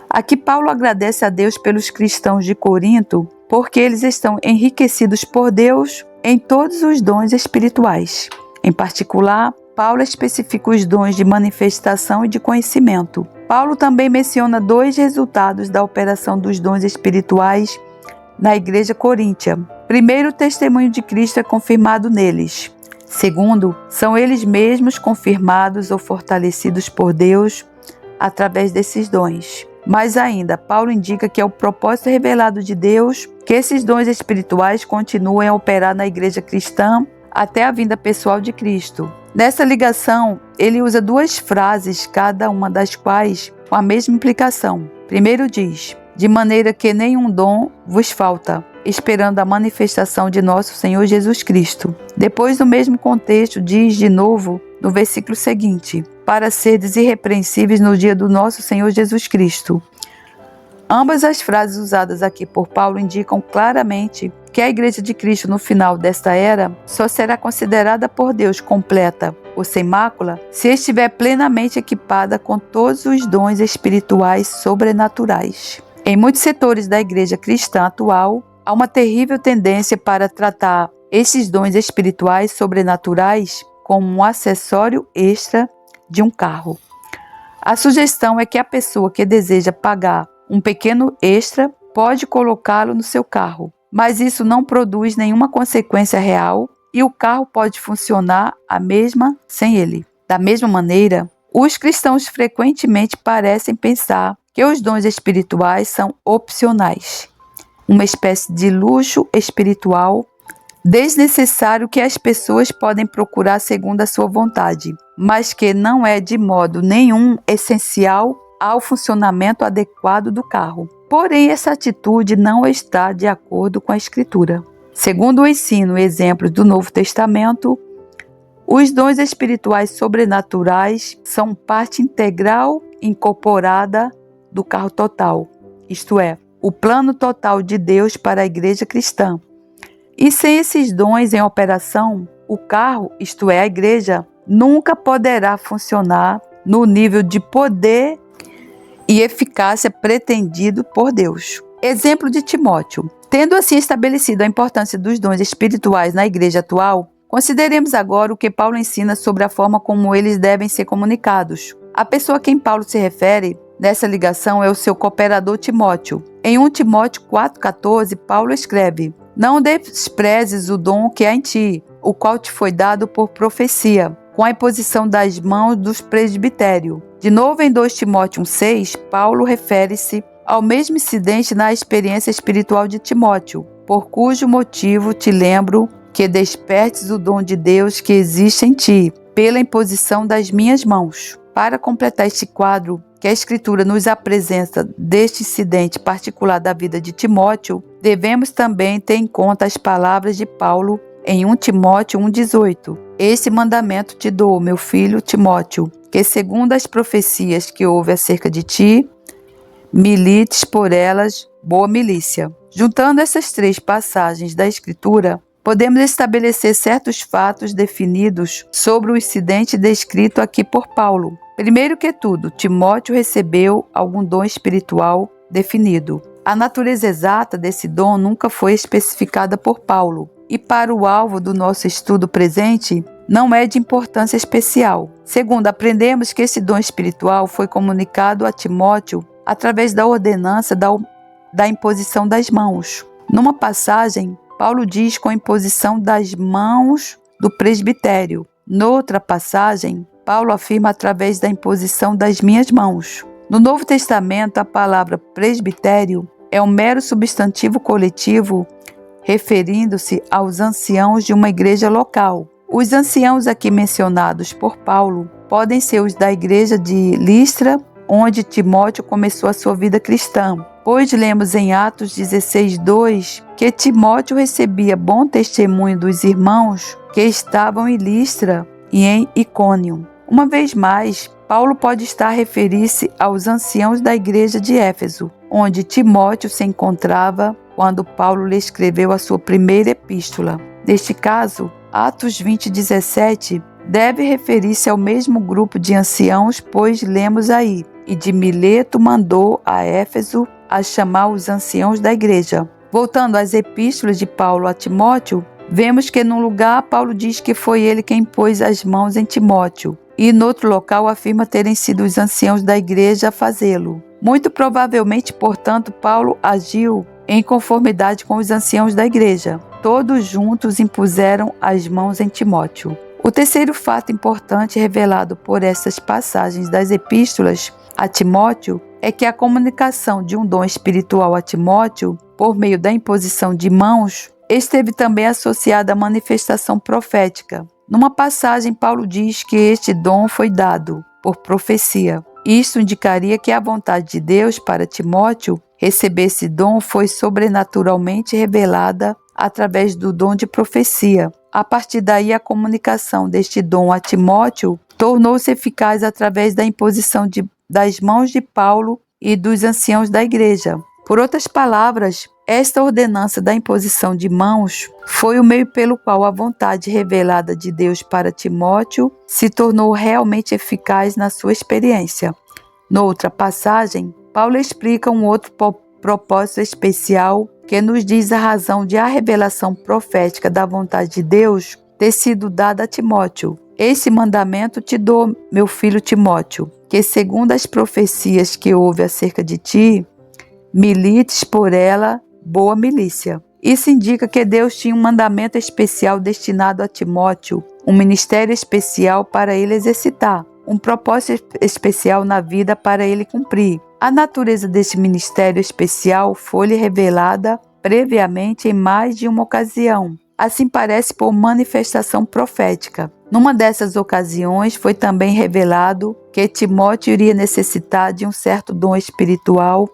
Aqui Paulo agradece a Deus pelos cristãos de Corinto, porque eles estão enriquecidos por Deus em todos os dons espirituais. Em particular, Paulo especifica os dons de manifestação e de conhecimento. Paulo também menciona 2 resultados da operação dos dons espirituais na igreja coríntia. Primeiro, o testemunho de Cristo é confirmado neles. Segundo, são eles mesmos confirmados ou fortalecidos por Deus através desses dons. Mais ainda, Paulo indica que é o propósito revelado de Deus que esses dons espirituais continuem a operar na igreja cristã até a vinda pessoal de Cristo. Nessa ligação, ele usa 2 frases, cada uma das quais com a mesma implicação. Primeiro diz: de maneira que nenhum dom vos falta, esperando a manifestação de nosso Senhor Jesus Cristo. Depois, no mesmo contexto, diz de novo no versículo seguinte: para serdes irrepreensíveis no dia do nosso Senhor Jesus Cristo. Ambas as frases usadas aqui por Paulo indicam claramente que a Igreja de Cristo no final desta era só será considerada por Deus completa ou sem mácula se estiver plenamente equipada com todos os dons espirituais sobrenaturais. Em muitos setores da Igreja cristã atual, há uma terrível tendência para tratar esses dons espirituais sobrenaturais como um acessório extra de um carro. A sugestão é que a pessoa que deseja pagar um pequeno extra pode colocá-lo no seu carro, mas isso não produz nenhuma consequência real e o carro pode funcionar a mesma sem ele. Da mesma maneira, os cristãos frequentemente parecem pensar que os dons espirituais são opcionais, uma espécie de luxo espiritual desnecessário que as pessoas podem procurar segundo a sua vontade, mas que não é de modo nenhum essencial ao funcionamento adequado do carro. Porém, essa atitude não está de acordo com a Escritura. Segundo o ensino e exemplos do Novo Testamento, os dons espirituais sobrenaturais são parte integral incorporada do carro total, isto é, o plano total de Deus para a igreja cristã. E sem esses dons em operação, o carro, isto é, a igreja, nunca poderá funcionar no nível de poder e eficácia pretendido por Deus. Exemplo de Timóteo. Tendo assim estabelecido a importância dos dons espirituais na igreja atual, consideremos agora o que Paulo ensina sobre a forma como eles devem ser comunicados. A pessoa a quem Paulo se refere nessa ligação é o seu cooperador Timóteo. Em 1 Timóteo 4,14, Paulo escreve: não desprezes o dom que há em ti, o qual te foi dado por profecia, com a imposição das mãos dos presbítérios. De novo, em 2 Timóteo 1,6, Paulo refere-se ao mesmo incidente na experiência espiritual de Timóteo, por cujo motivo te lembro que despertes o dom de Deus que existe em ti, pela imposição das minhas mãos. Para completar este quadro que a Escritura nos apresenta deste incidente particular da vida de Timóteo, devemos também ter em conta as palavras de Paulo em 1 Timóteo 1,18. Esse mandamento te dou, meu filho Timóteo, que segundo as profecias que houve acerca de ti, milites por elas boa milícia. Juntando essas 3 passagens da Escritura, podemos estabelecer certos fatos definidos sobre o incidente descrito aqui por Paulo. Primeiro que tudo, Timóteo recebeu algum dom espiritual definido. A natureza exata desse dom nunca foi especificada por Paulo, e para o alvo do nosso estudo presente, não é de importância especial. Segundo, aprendemos que esse dom espiritual foi comunicado a Timóteo através da ordenança da imposição das mãos. Numa passagem, Paulo diz com a imposição das mãos do presbitério. Noutra passagem, Paulo afirma através da imposição das minhas mãos. No Novo Testamento, a palavra presbitério é um mero substantivo coletivo referindo-se aos anciãos de uma igreja local. Os anciãos aqui mencionados por Paulo podem ser os da igreja de Listra, onde Timóteo começou a sua vida cristã, pois lemos em Atos 16:2 que Timóteo recebia bom testemunho dos irmãos que estavam em Listra e em Icônio. Uma vez mais, Paulo pode estar a referir-se aos anciãos da igreja de Éfeso, onde Timóteo se encontrava quando Paulo lhe escreveu a sua primeira epístola. Neste caso, Atos 20:17 deve referir-se ao mesmo grupo de anciãos, pois lemos aí: e de Mileto mandou a Éfeso a chamar os anciãos da igreja. Voltando às epístolas de Paulo a Timóteo, vemos que num lugar Paulo diz que foi ele quem pôs as mãos em Timóteo, e no outro local afirma terem sido os anciãos da igreja a fazê-lo. Muito provavelmente, portanto, Paulo agiu em conformidade com os anciãos da igreja. Todos juntos impuseram as mãos em Timóteo. O terceiro fato importante revelado por essas passagens das epístolas a Timóteo é que a comunicação de um dom espiritual a Timóteo, por meio da imposição de mãos, esteve também associada à manifestação profética. Numa passagem, Paulo diz que este dom foi dado por profecia. Isso indicaria que a vontade de Deus para Timóteo receber esse dom foi sobrenaturalmente revelada através do dom de profecia. A partir daí, a comunicação deste dom a Timóteo tornou-se eficaz através da imposição das mãos de Paulo e dos anciãos da igreja. Por outras palavras, esta ordenança da imposição de mãos foi o meio pelo qual a vontade revelada de Deus para Timóteo se tornou realmente eficaz na sua experiência. Noutra passagem, Paulo explica um outro propósito especial que nos diz a razão de a revelação profética da vontade de Deus ter sido dada a Timóteo. Esse mandamento te dou, meu filho Timóteo, que segundo as profecias que houve acerca de ti, milites por ela boa milícia. Isso indica que Deus tinha um mandamento especial destinado a Timóteo, um ministério especial para ele exercitar, um propósito especial na vida para ele cumprir. A natureza deste ministério especial foi-lhe revelada previamente em mais de uma ocasião. Assim parece por manifestação profética. Numa dessas ocasiões foi também revelado que Timóteo iria necessitar de um certo dom espiritual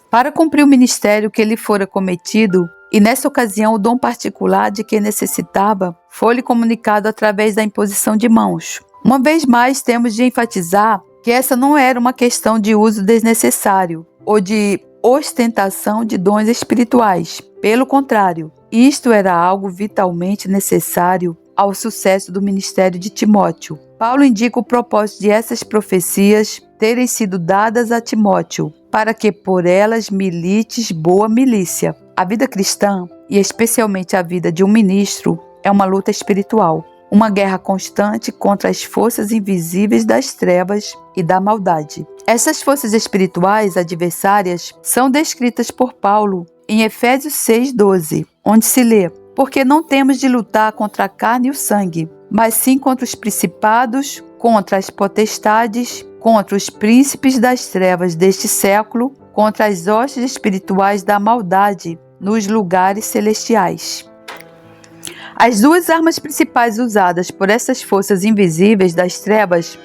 para cumprir o ministério que lhe fora cometido, e nessa ocasião o dom particular de que necessitava foi-lhe comunicado através da imposição de mãos. Uma vez mais temos de enfatizar que essa não era uma questão de uso desnecessário ou de ostentação de dons espirituais. Pelo contrário, isto era algo vitalmente necessário ao sucesso do ministério de Timóteo. Paulo indica o propósito de essas profecias terem sido dadas a Timóteo, para que por elas milites boa milícia. A vida cristã, e especialmente a vida de um ministro, é uma luta espiritual, uma guerra constante contra as forças invisíveis das trevas e da maldade. Essas forças espirituais adversárias são descritas por Paulo em Efésios 6:12, onde se lê: porque não temos de lutar contra a carne e o sangue, mas sim contra os principados, contra as potestades, contra os príncipes das trevas deste século, contra as hostes espirituais da maldade nos lugares celestiais. As duas armas principais usadas por essas forças invisíveis das trevas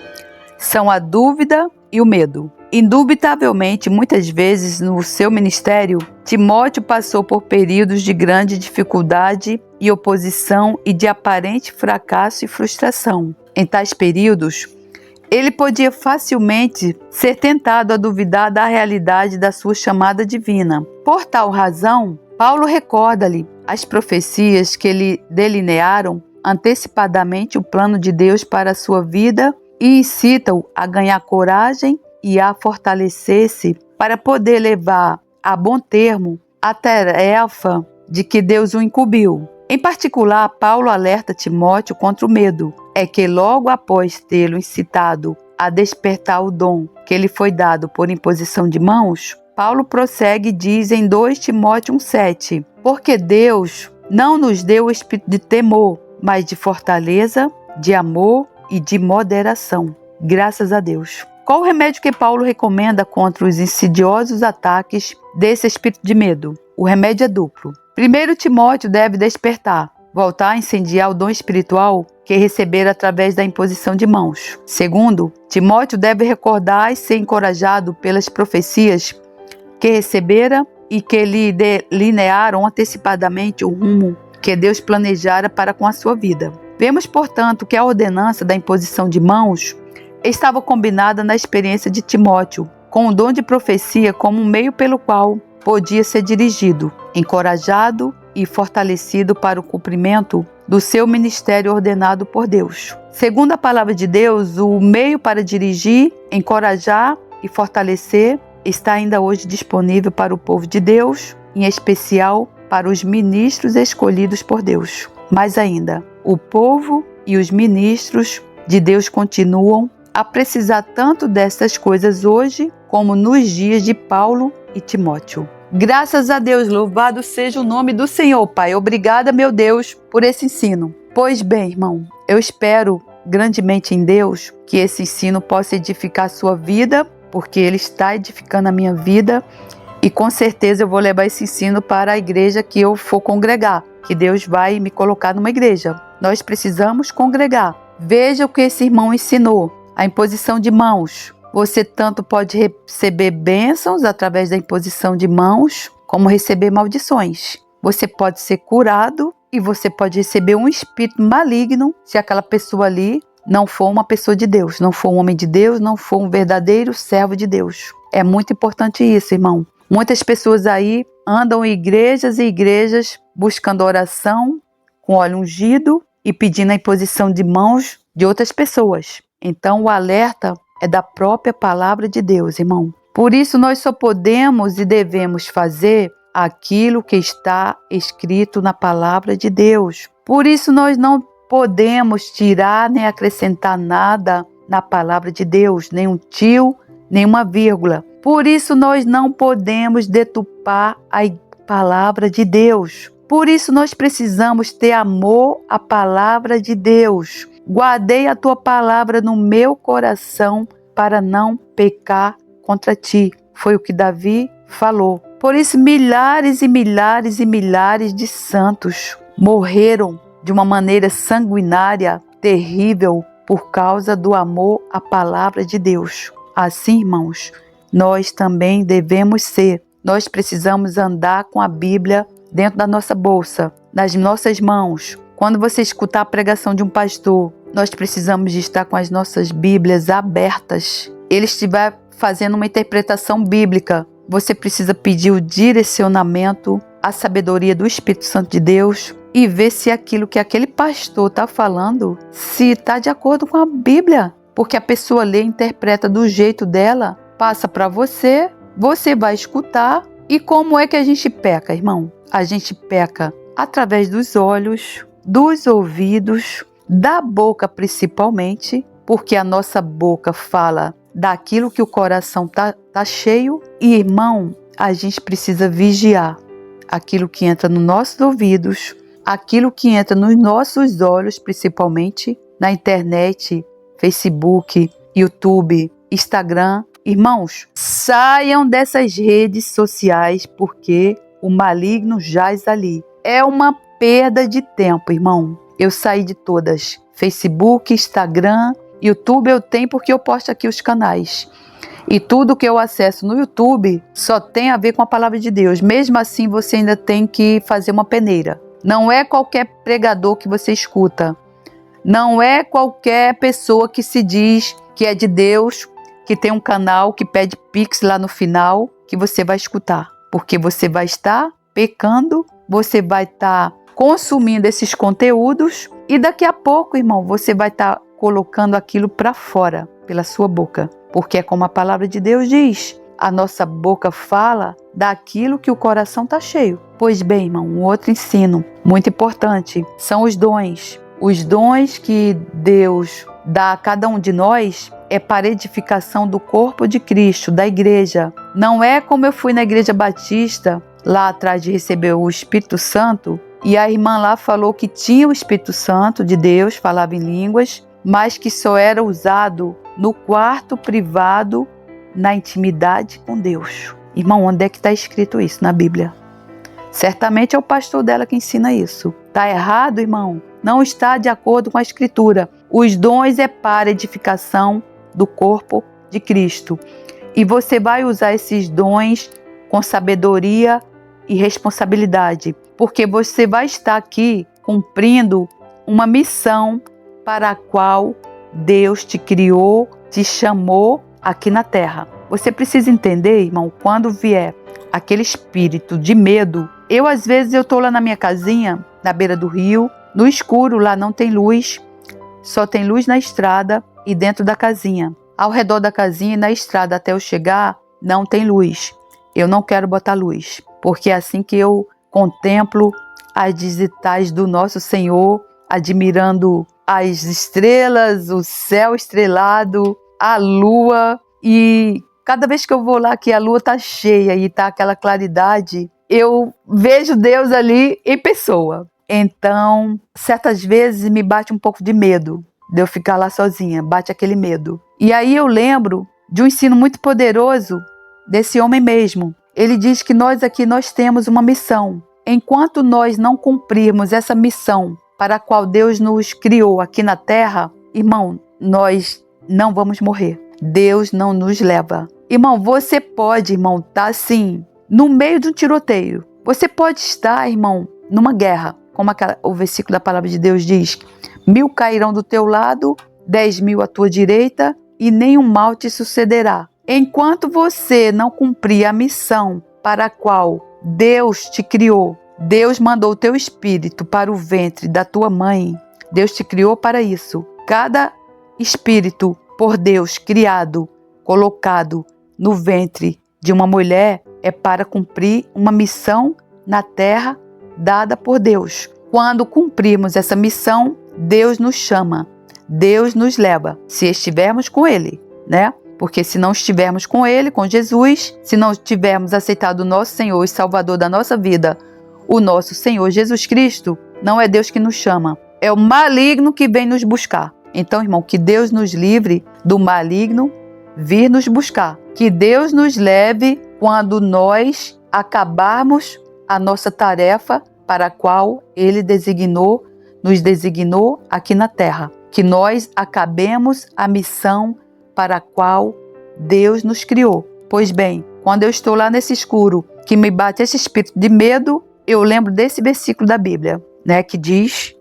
são a dúvida e o medo. Indubitavelmente, muitas vezes no seu ministério, Timóteo passou por períodos de grande dificuldade e oposição e de aparente fracasso e frustração. Em tais períodos, ele podia facilmente ser tentado a duvidar da realidade da sua chamada divina. Por tal razão, Paulo recorda-lhe as profecias que lhe delinearam antecipadamente o plano de Deus para a sua vida e incita-o a ganhar coragem e a fortalecer-se para poder levar a bom termo a tarefa de que Deus o incumbiu. Em particular, Paulo alerta Timóteo contra o medo. É que logo após tê-lo incitado a despertar o dom que lhe foi dado por imposição de mãos, Paulo prossegue e diz em 2 Timóteo 1,7: porque Deus não nos deu o espírito de temor, mas de fortaleza, de amor e de moderação. Graças a Deus. Qual o remédio que Paulo recomenda contra os insidiosos ataques desse espírito de medo? O remédio é duplo. Primeiro, Timóteo deve despertar, voltar a incendiar o dom espiritual que recebera através da imposição de mãos. Segundo, Timóteo deve recordar e ser encorajado pelas profecias que recebera e que lhe delinearam antecipadamente o rumo que Deus planejara para com a sua vida. Vemos, portanto, que a ordenança da imposição de mãos estava combinada na experiência de Timóteo, com o dom de profecia como um meio pelo qual podia ser dirigido, encorajado e fortalecido para o cumprimento do seu ministério ordenado por Deus. Segundo a palavra de Deus, o meio para dirigir, encorajar e fortalecer está ainda hoje disponível para o povo de Deus, em especial para os ministros escolhidos por Deus. Mais ainda, o povo e os ministros de Deus continuam a precisar tanto dessas coisas hoje como nos dias de Paulo e Timóteo. Graças a Deus, louvado seja o nome do Senhor, Pai. Obrigada, meu Deus, por esse ensino. Pois bem, irmão, eu espero grandemente em Deus que esse ensino possa edificar a sua vida, porque Ele está edificando a minha vida e com certeza eu vou levar esse ensino para a igreja que eu for congregar, que Deus vai me colocar numa igreja. Nós precisamos congregar. Veja o que esse irmão ensinou, a imposição de mãos. Você tanto pode receber bênçãos através da imposição de mãos, como receber maldições. Você pode ser curado e você pode receber um espírito maligno se aquela pessoa ali não for uma pessoa de Deus, não for um homem de Deus, não for um verdadeiro servo de Deus. É muito importante isso, irmão. Muitas pessoas aí andam em igrejas e igrejas buscando oração com óleo ungido e pedindo a imposição de mãos de outras pessoas. Então o alerta é da própria palavra de Deus, irmão. Por isso nós só podemos e devemos fazer aquilo que está escrito na palavra de Deus. Por isso nós não podemos tirar nem acrescentar nada na palavra de Deus, nem um tio, nem uma vírgula. Por isso nós não podemos deturpar a palavra de Deus. Por isso nós precisamos ter amor à palavra de Deus. Guardei a tua palavra no meu coração para não pecar contra ti. Foi o que Davi falou. Por isso milhares e milhares e milhares de santos morreram de uma maneira sanguinária, terrível, por causa do amor à palavra de Deus. Assim, irmãos, nós também devemos ser. Nós precisamos andar com a Bíblia dentro da nossa bolsa, nas nossas mãos. Quando você escutar a pregação de um pastor, nós precisamos de estar com as nossas Bíblias abertas. Ele estiver fazendo uma interpretação bíblica. Você precisa pedir o direcionamento, a sabedoria do Espírito Santo de Deus e ver se aquilo que aquele pastor está falando, se está de acordo com a Bíblia. Porque a pessoa lê e interpreta do jeito dela, passa para você, você vai escutar. E como é que a gente peca, irmão? A gente peca através dos olhos, dos ouvidos, da boca principalmente, porque a nossa boca fala daquilo que o coração tá cheio. E, irmão, a gente precisa vigiar aquilo que entra nos nossos ouvidos, aquilo que entra nos nossos olhos, principalmente na internet, Facebook, YouTube, Instagram. Irmãos, saiam dessas redes sociais porque o maligno jaz ali. É uma perda de tempo, irmão. Eu saí de todas. Facebook, Instagram, YouTube eu tenho porque eu posto aqui os canais. E tudo que eu acesso no YouTube só tem a ver com a palavra de Deus. Mesmo assim, você ainda tem que fazer uma peneira. Não é qualquer pregador que você escuta. Não é qualquer pessoa que se diz que é de Deus, que tem um canal, que pede Pix lá no final, que você vai escutar. Porque você vai estar pecando, você vai estar consumindo esses conteúdos e daqui a pouco, irmão, você vai estar colocando aquilo para fora pela sua boca. Porque é como a palavra de Deus diz, a nossa boca fala daquilo que o coração está cheio. Pois bem, irmão, um outro ensino muito importante são os dons. Os dons que Deus dá a cada um de nós é para edificação do corpo de Cristo, da igreja. Não é como eu fui na igreja batista, lá atrás de receber o Espírito Santo, e a irmã lá falou que tinha o Espírito Santo de Deus, falava em línguas, mas que só era usado no quarto privado, na intimidade com Deus. Irmão, onde é que está escrito isso na Bíblia? Certamente é o pastor dela que ensina isso. Está errado, irmão? Não está de acordo com a Escritura. Os dons é para edificação do corpo de Cristo. E você vai usar esses dons com sabedoria e responsabilidade, porque você vai estar aqui cumprindo uma missão para a qual Deus te criou, te chamou aqui na terra. Você precisa entender, irmão, quando vier aquele espírito de medo, às vezes eu estou lá na minha casinha, na beira do rio, no escuro, lá não tem luz, só tem luz na estrada e dentro da casinha. Ao redor da casinha e na estrada até eu chegar, não tem luz. Eu não quero botar luz, porque é assim que eu contemplo as digitais do nosso Senhor, admirando as estrelas, o céu estrelado, a lua, e cada vez que eu vou lá que a lua está cheia e está aquela claridade, eu vejo Deus ali em pessoa. Então, certas vezes me bate um pouco de medo de eu ficar lá sozinha, bate aquele medo. E aí eu lembro de um ensino muito poderoso desse homem mesmo. Ele diz que nós temos uma missão. Enquanto nós não cumprirmos essa missão para a qual Deus nos criou aqui na terra, irmão, nós não vamos morrer. Deus não nos leva. Irmão, você pode, irmão, estar assim, no meio de um tiroteio. Você pode estar, irmão, numa guerra. Como o versículo da palavra de Deus diz, 1000 cairão do teu lado, 10.000 à tua direita, e nenhum mal te sucederá. Enquanto você não cumprir a missão para a qual Deus te criou, Deus mandou o teu espírito para o ventre da tua mãe, Deus te criou para isso. Cada espírito por Deus criado, colocado no ventre de uma mulher, é para cumprir uma missão na terra dada por Deus. Quando cumprirmos essa missão, Deus nos chama, Deus nos leva, se estivermos com Ele, né? Porque se não estivermos com Ele, com Jesus, se não tivermos aceitado o nosso Senhor e Salvador da nossa vida, o nosso Senhor Jesus Cristo, não é Deus que nos chama, é o maligno que vem nos buscar. Então, irmão, que Deus nos livre do maligno vir nos buscar. Que Deus nos leve quando nós acabarmos a nossa tarefa para a qual Ele nos designou aqui na terra. Que nós acabemos a missão para a qual Deus nos criou. Pois bem, quando eu estou lá nesse escuro, que me bate esse espírito de medo, eu lembro desse versículo da Bíblia, né, que diz: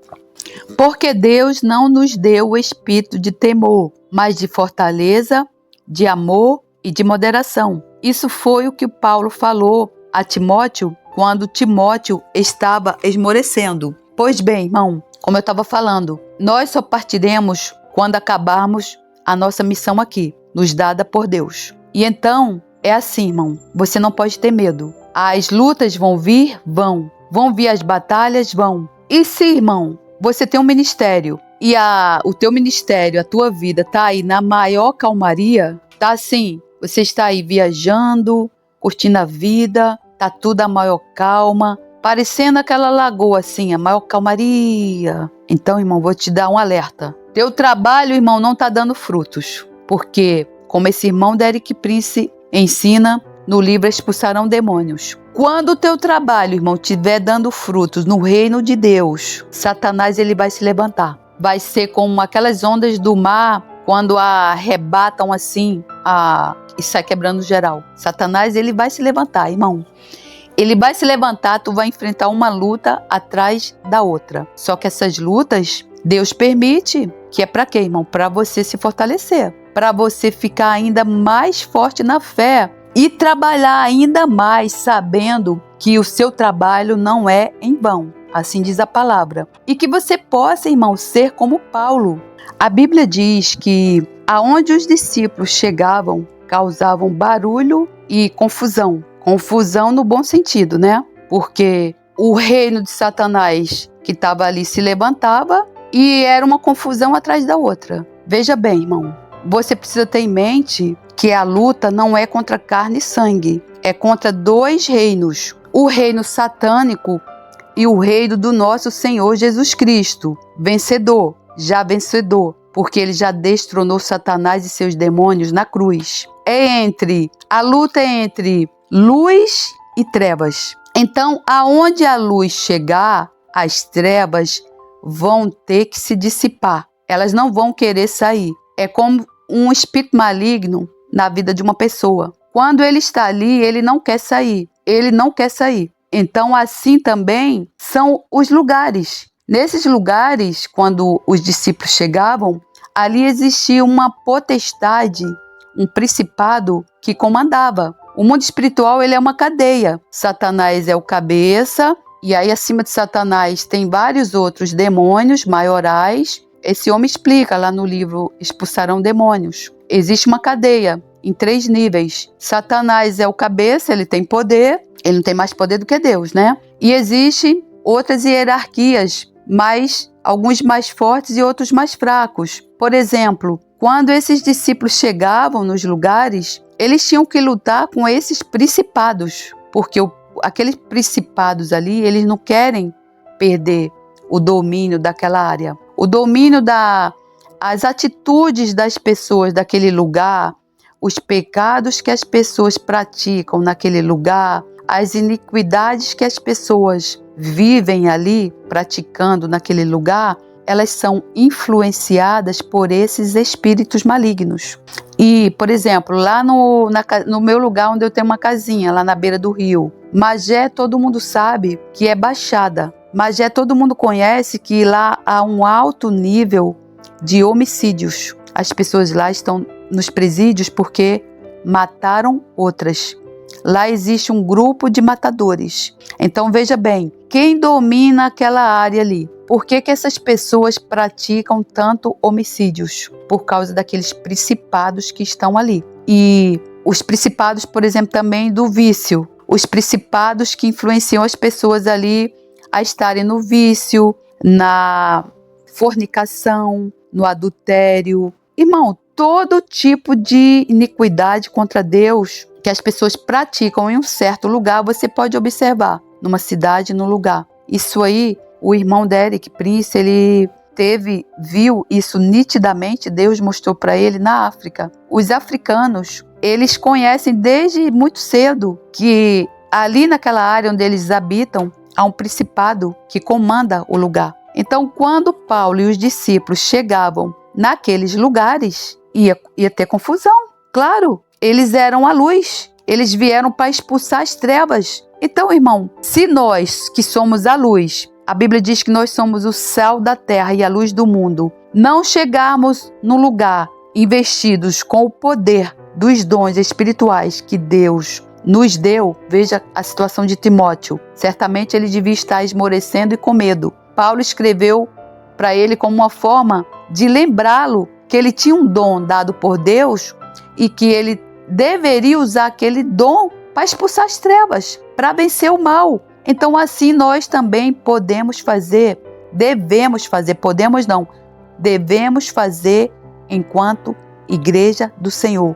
porque Deus não nos deu o espírito de temor, mas de fortaleza, de amor e de moderação. Isso foi o que Paulo falou a Timóteo quando Timóteo estava esmorecendo. Pois bem, irmão, como eu estava falando, nós só partiremos quando acabarmos a nossa missão aqui, nos dada por Deus. E então, é assim, irmão, você não pode ter medo. As lutas vão vir? Vão vir as batalhas? Vão. E se, irmão, você tem um ministério e o teu ministério, a tua vida está aí na maior calmaria, tá assim, você está aí viajando, curtindo a vida, tá tudo a maior calma, parecendo aquela lagoa assim, a maior calmaria. Então, irmão, vou te dar um alerta. Teu trabalho, irmão, não está dando frutos. Porque, como esse irmão Derek Prince ensina no livro Expulsarão Demônios, quando o teu trabalho, irmão, estiver dando frutos no reino de Deus, Satanás ele vai se levantar. Vai ser como aquelas ondas do mar, quando arrebatam assim, e sai quebrando geral. Satanás ele vai se levantar, irmão. ele vai se levantar, tu vai enfrentar uma luta atrás da outra. Só que essas lutas, Deus permite, que é para quê, irmão? Para você se fortalecer, para você ficar ainda mais forte na fé e trabalhar ainda mais, sabendo que o seu trabalho não é em vão. Assim diz a palavra. E que você possa, irmão, ser como Paulo. A Bíblia diz que aonde os discípulos chegavam, causavam barulho e confusão. Confusão no bom sentido, né? Porque o reino de Satanás que estava ali se levantava e era uma confusão atrás da outra. Veja bem, irmão, você precisa ter em mente que a luta não é contra carne e sangue, é contra dois reinos. O reino satânico e o reino do nosso Senhor Jesus Cristo, vencedor, já vencedor, porque ele já destronou Satanás e seus demônios na cruz. A luta é entre luz e trevas. Então, aonde a luz chegar, as trevas vão ter que se dissipar. Elas não vão querer sair. É como um espírito maligno na vida de uma pessoa. Quando ele está ali, ele não quer sair. Ele não quer sair. Então, assim também são os lugares. Nesses lugares, quando os discípulos chegavam, ali existia uma potestade, um principado que comandava. O mundo espiritual, ele é uma cadeia. Satanás é o cabeça, e aí acima de Satanás tem vários outros demônios maiorais. Esse homem explica lá no livro Expulsarão Demônios. Existe uma cadeia em 3 níveis. Satanás é o cabeça, ele tem poder, ele não tem mais poder do que Deus, né? E existem outras hierarquias, mas alguns mais fortes e outros mais fracos. Por exemplo, quando esses discípulos chegavam nos lugares, eles tinham que lutar com esses principados, porque aqueles principados ali, eles não querem perder o domínio daquela área. O domínio as atitudes das pessoas daquele lugar, os pecados que as pessoas praticam naquele lugar, as iniquidades que as pessoas vivem ali, praticando naquele lugar, elas são influenciadas por esses espíritos malignos. E, por exemplo, lá no meu lugar onde eu tenho uma casinha, lá na beira do rio, Magé todo mundo sabe que é Baixada. Magé todo mundo conhece que lá há um alto nível de homicídios. As pessoas lá estão nos presídios porque mataram outras. Lá existe um grupo de matadores. Então veja bem, quem domina aquela área ali? Por que essas pessoas praticam tanto homicídios? Por causa daqueles principados que estão ali. E os principados, por exemplo, também do vício. Os principados que influenciam as pessoas ali a estarem no vício, na fornicação, no adultério. Irmão, todo tipo de iniquidade contra Deus que as pessoas praticam em um certo lugar, você pode observar numa cidade, num lugar. Isso aí, o irmão Derek Prince, ele viu isso nitidamente, Deus mostrou para ele na África. Os africanos, eles conhecem desde muito cedo que ali naquela área onde eles habitam, há um principado que comanda o lugar. Então, quando Paulo e os discípulos chegavam naqueles lugares, ia ter confusão. Claro, eles eram a luz, eles vieram para expulsar as trevas. Então, irmão, se nós que somos a luz, a Bíblia diz que nós somos o sal da terra e a luz do mundo, não chegarmos no lugar investidos com o poder dos dons espirituais que Deus nos deu, veja a situação de Timóteo. Certamente ele devia estar esmorecendo e com medo. Paulo escreveu para ele como uma forma de lembrá-lo que ele tinha um dom dado por Deus e que ele deveria usar aquele dom para expulsar as trevas, para vencer o mal. Então assim nós também devemos fazer enquanto igreja do Senhor.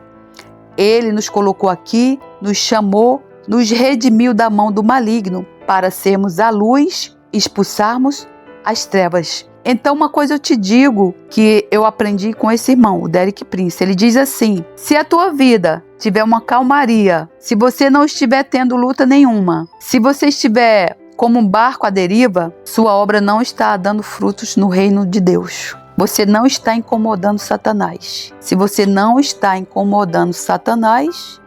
Ele nos colocou aqui, nos chamou, nos redimiu da mão do maligno para sermos a luz e expulsarmos as trevas. Então uma coisa eu te digo que eu aprendi com esse irmão, o Derek Prince. Ele diz assim: se a tua vida tiver uma calmaria, se você não estiver tendo luta nenhuma, se você estiver como um barco à deriva, sua obra não está dando frutos no reino de Deus. Você não está incomodando Satanás. Se você não está incomodando Satanás,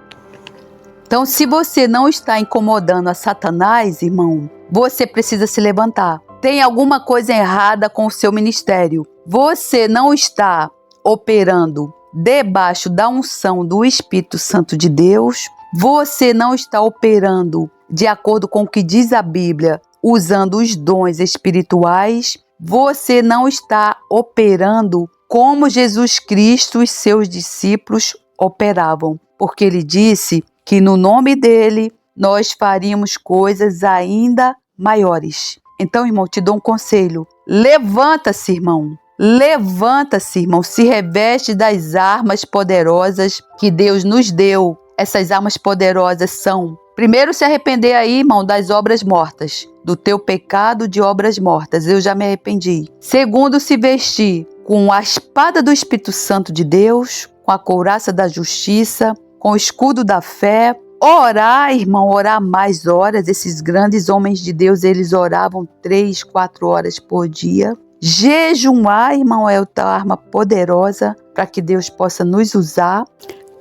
Então, se você não está incomodando a Satanás, irmão, você precisa se levantar. Tem alguma coisa errada com o seu ministério. Você não está operando debaixo da unção do Espírito Santo de Deus. Você não está operando de acordo com o que diz a Bíblia, usando os dons espirituais. Você não está operando como Jesus Cristo e seus discípulos operavam, porque ele disse que no nome dele nós faríamos coisas ainda maiores. Então, irmão, te dou um conselho. Levanta-se, irmão. Levanta-se, irmão. Se reveste das armas poderosas que Deus nos deu. Essas armas poderosas são: primeiro, se arrepender aí, irmão, das obras mortas, do teu pecado de obras mortas. Eu já me arrependi. Segundo, se vestir com a espada do Espírito Santo de Deus, com a couraça da justiça, com o escudo da fé. Orar, irmão, orar mais horas. Esses grandes homens de Deus, eles oravam 3, 4 horas por dia. Jejuar, irmão, é outra arma poderosa para que Deus possa nos usar.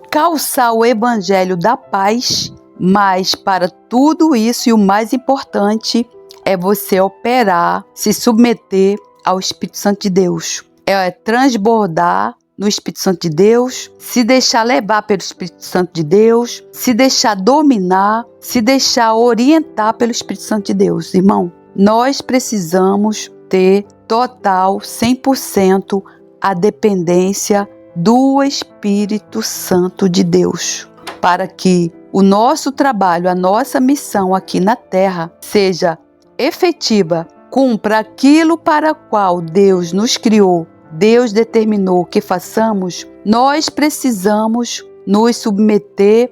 Calçar o evangelho da paz. Mas para tudo isso, e o mais importante, é você operar, se submeter ao Espírito Santo de Deus. É transbordar no Espírito Santo de Deus, se deixar levar pelo Espírito Santo de Deus, se deixar dominar, se deixar orientar pelo Espírito Santo de Deus. Irmão, nós precisamos ter total, 100% a dependência do Espírito Santo de Deus, para que o nosso trabalho, a nossa missão aqui na terra seja efetiva, cumpra aquilo para o qual Deus nos criou, Deus determinou que façamos. Nós precisamos nos submeter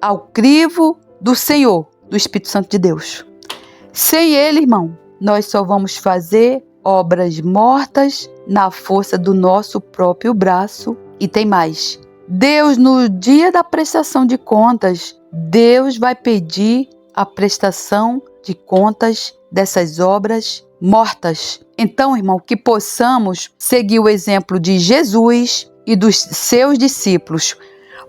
ao crivo do Senhor, do Espírito Santo de Deus. Sem Ele, irmão, nós só vamos fazer obras mortas na força do nosso próprio braço. E tem mais. Deus, no dia da prestação de contas, Deus vai pedir a prestação de contas dessas obras mortas. Então, irmão, que possamos seguir o exemplo de Jesus e dos seus discípulos,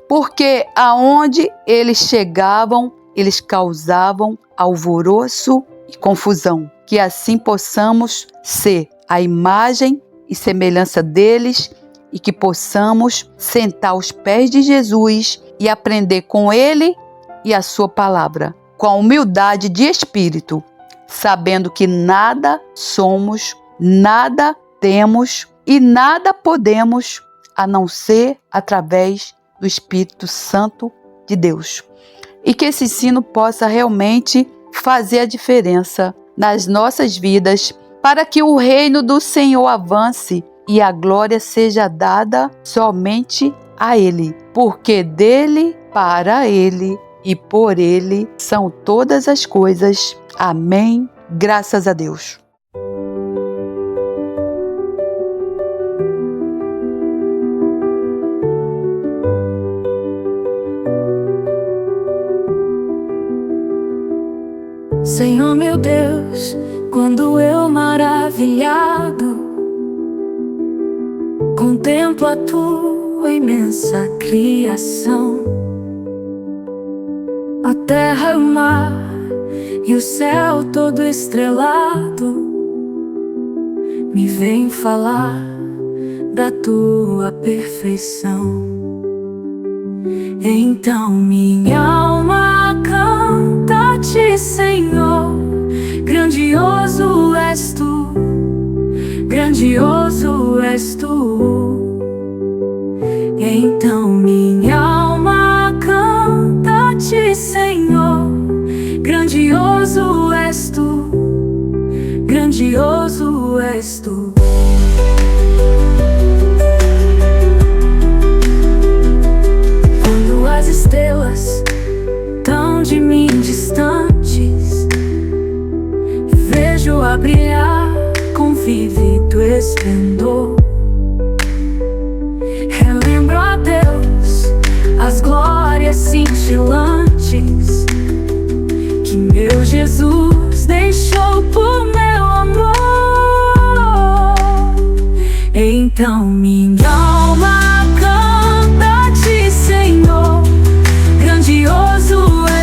porque aonde eles chegavam, eles causavam alvoroço e confusão. Que assim possamos ser a imagem e semelhança deles e que possamos sentar aos pés de Jesus e aprender com ele e a sua palavra, com a humildade de espírito, sabendo que nada somos, nada temos e nada podemos a não ser através do Espírito Santo de Deus. E que esse ensino possa realmente fazer a diferença nas nossas vidas, para que o reino do Senhor avance e a glória seja dada somente a Ele, porque dele, para Ele e por Ele são todas as coisas. Amém. Graças a Deus. Senhor meu Deus, quando eu maravilhado contemplo a tua imensa criação, a terra, o mar e o céu todo estrelado, me vem falar da tua perfeição. Então minha alma canta a ti, Senhor, grandioso és tu, grandioso és tu. Então minha alma canta a ti, Senhor, grandioso és tu, grandioso és tu. Quando as estrelas tão de mim distantes, vejo a brilhar com vívido esplendor, relembro a Deus as glórias cintilantes que meu Jesus deixou por meu amor. Então minha alma canta a ti, Senhor, grandioso é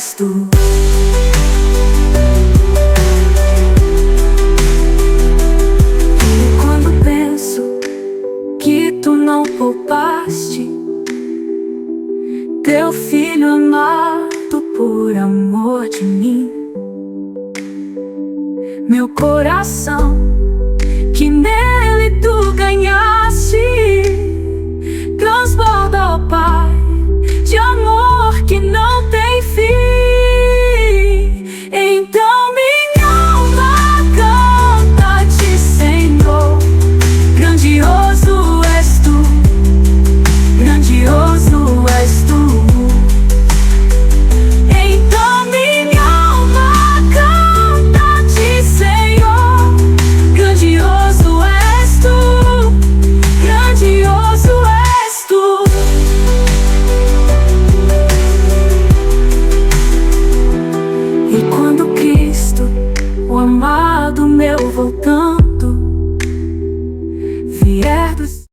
és tu. E quando penso que tu não poupaste teu filho amado por amor de mim, meu coração que nele tu ganhaste transborda, ó Pai,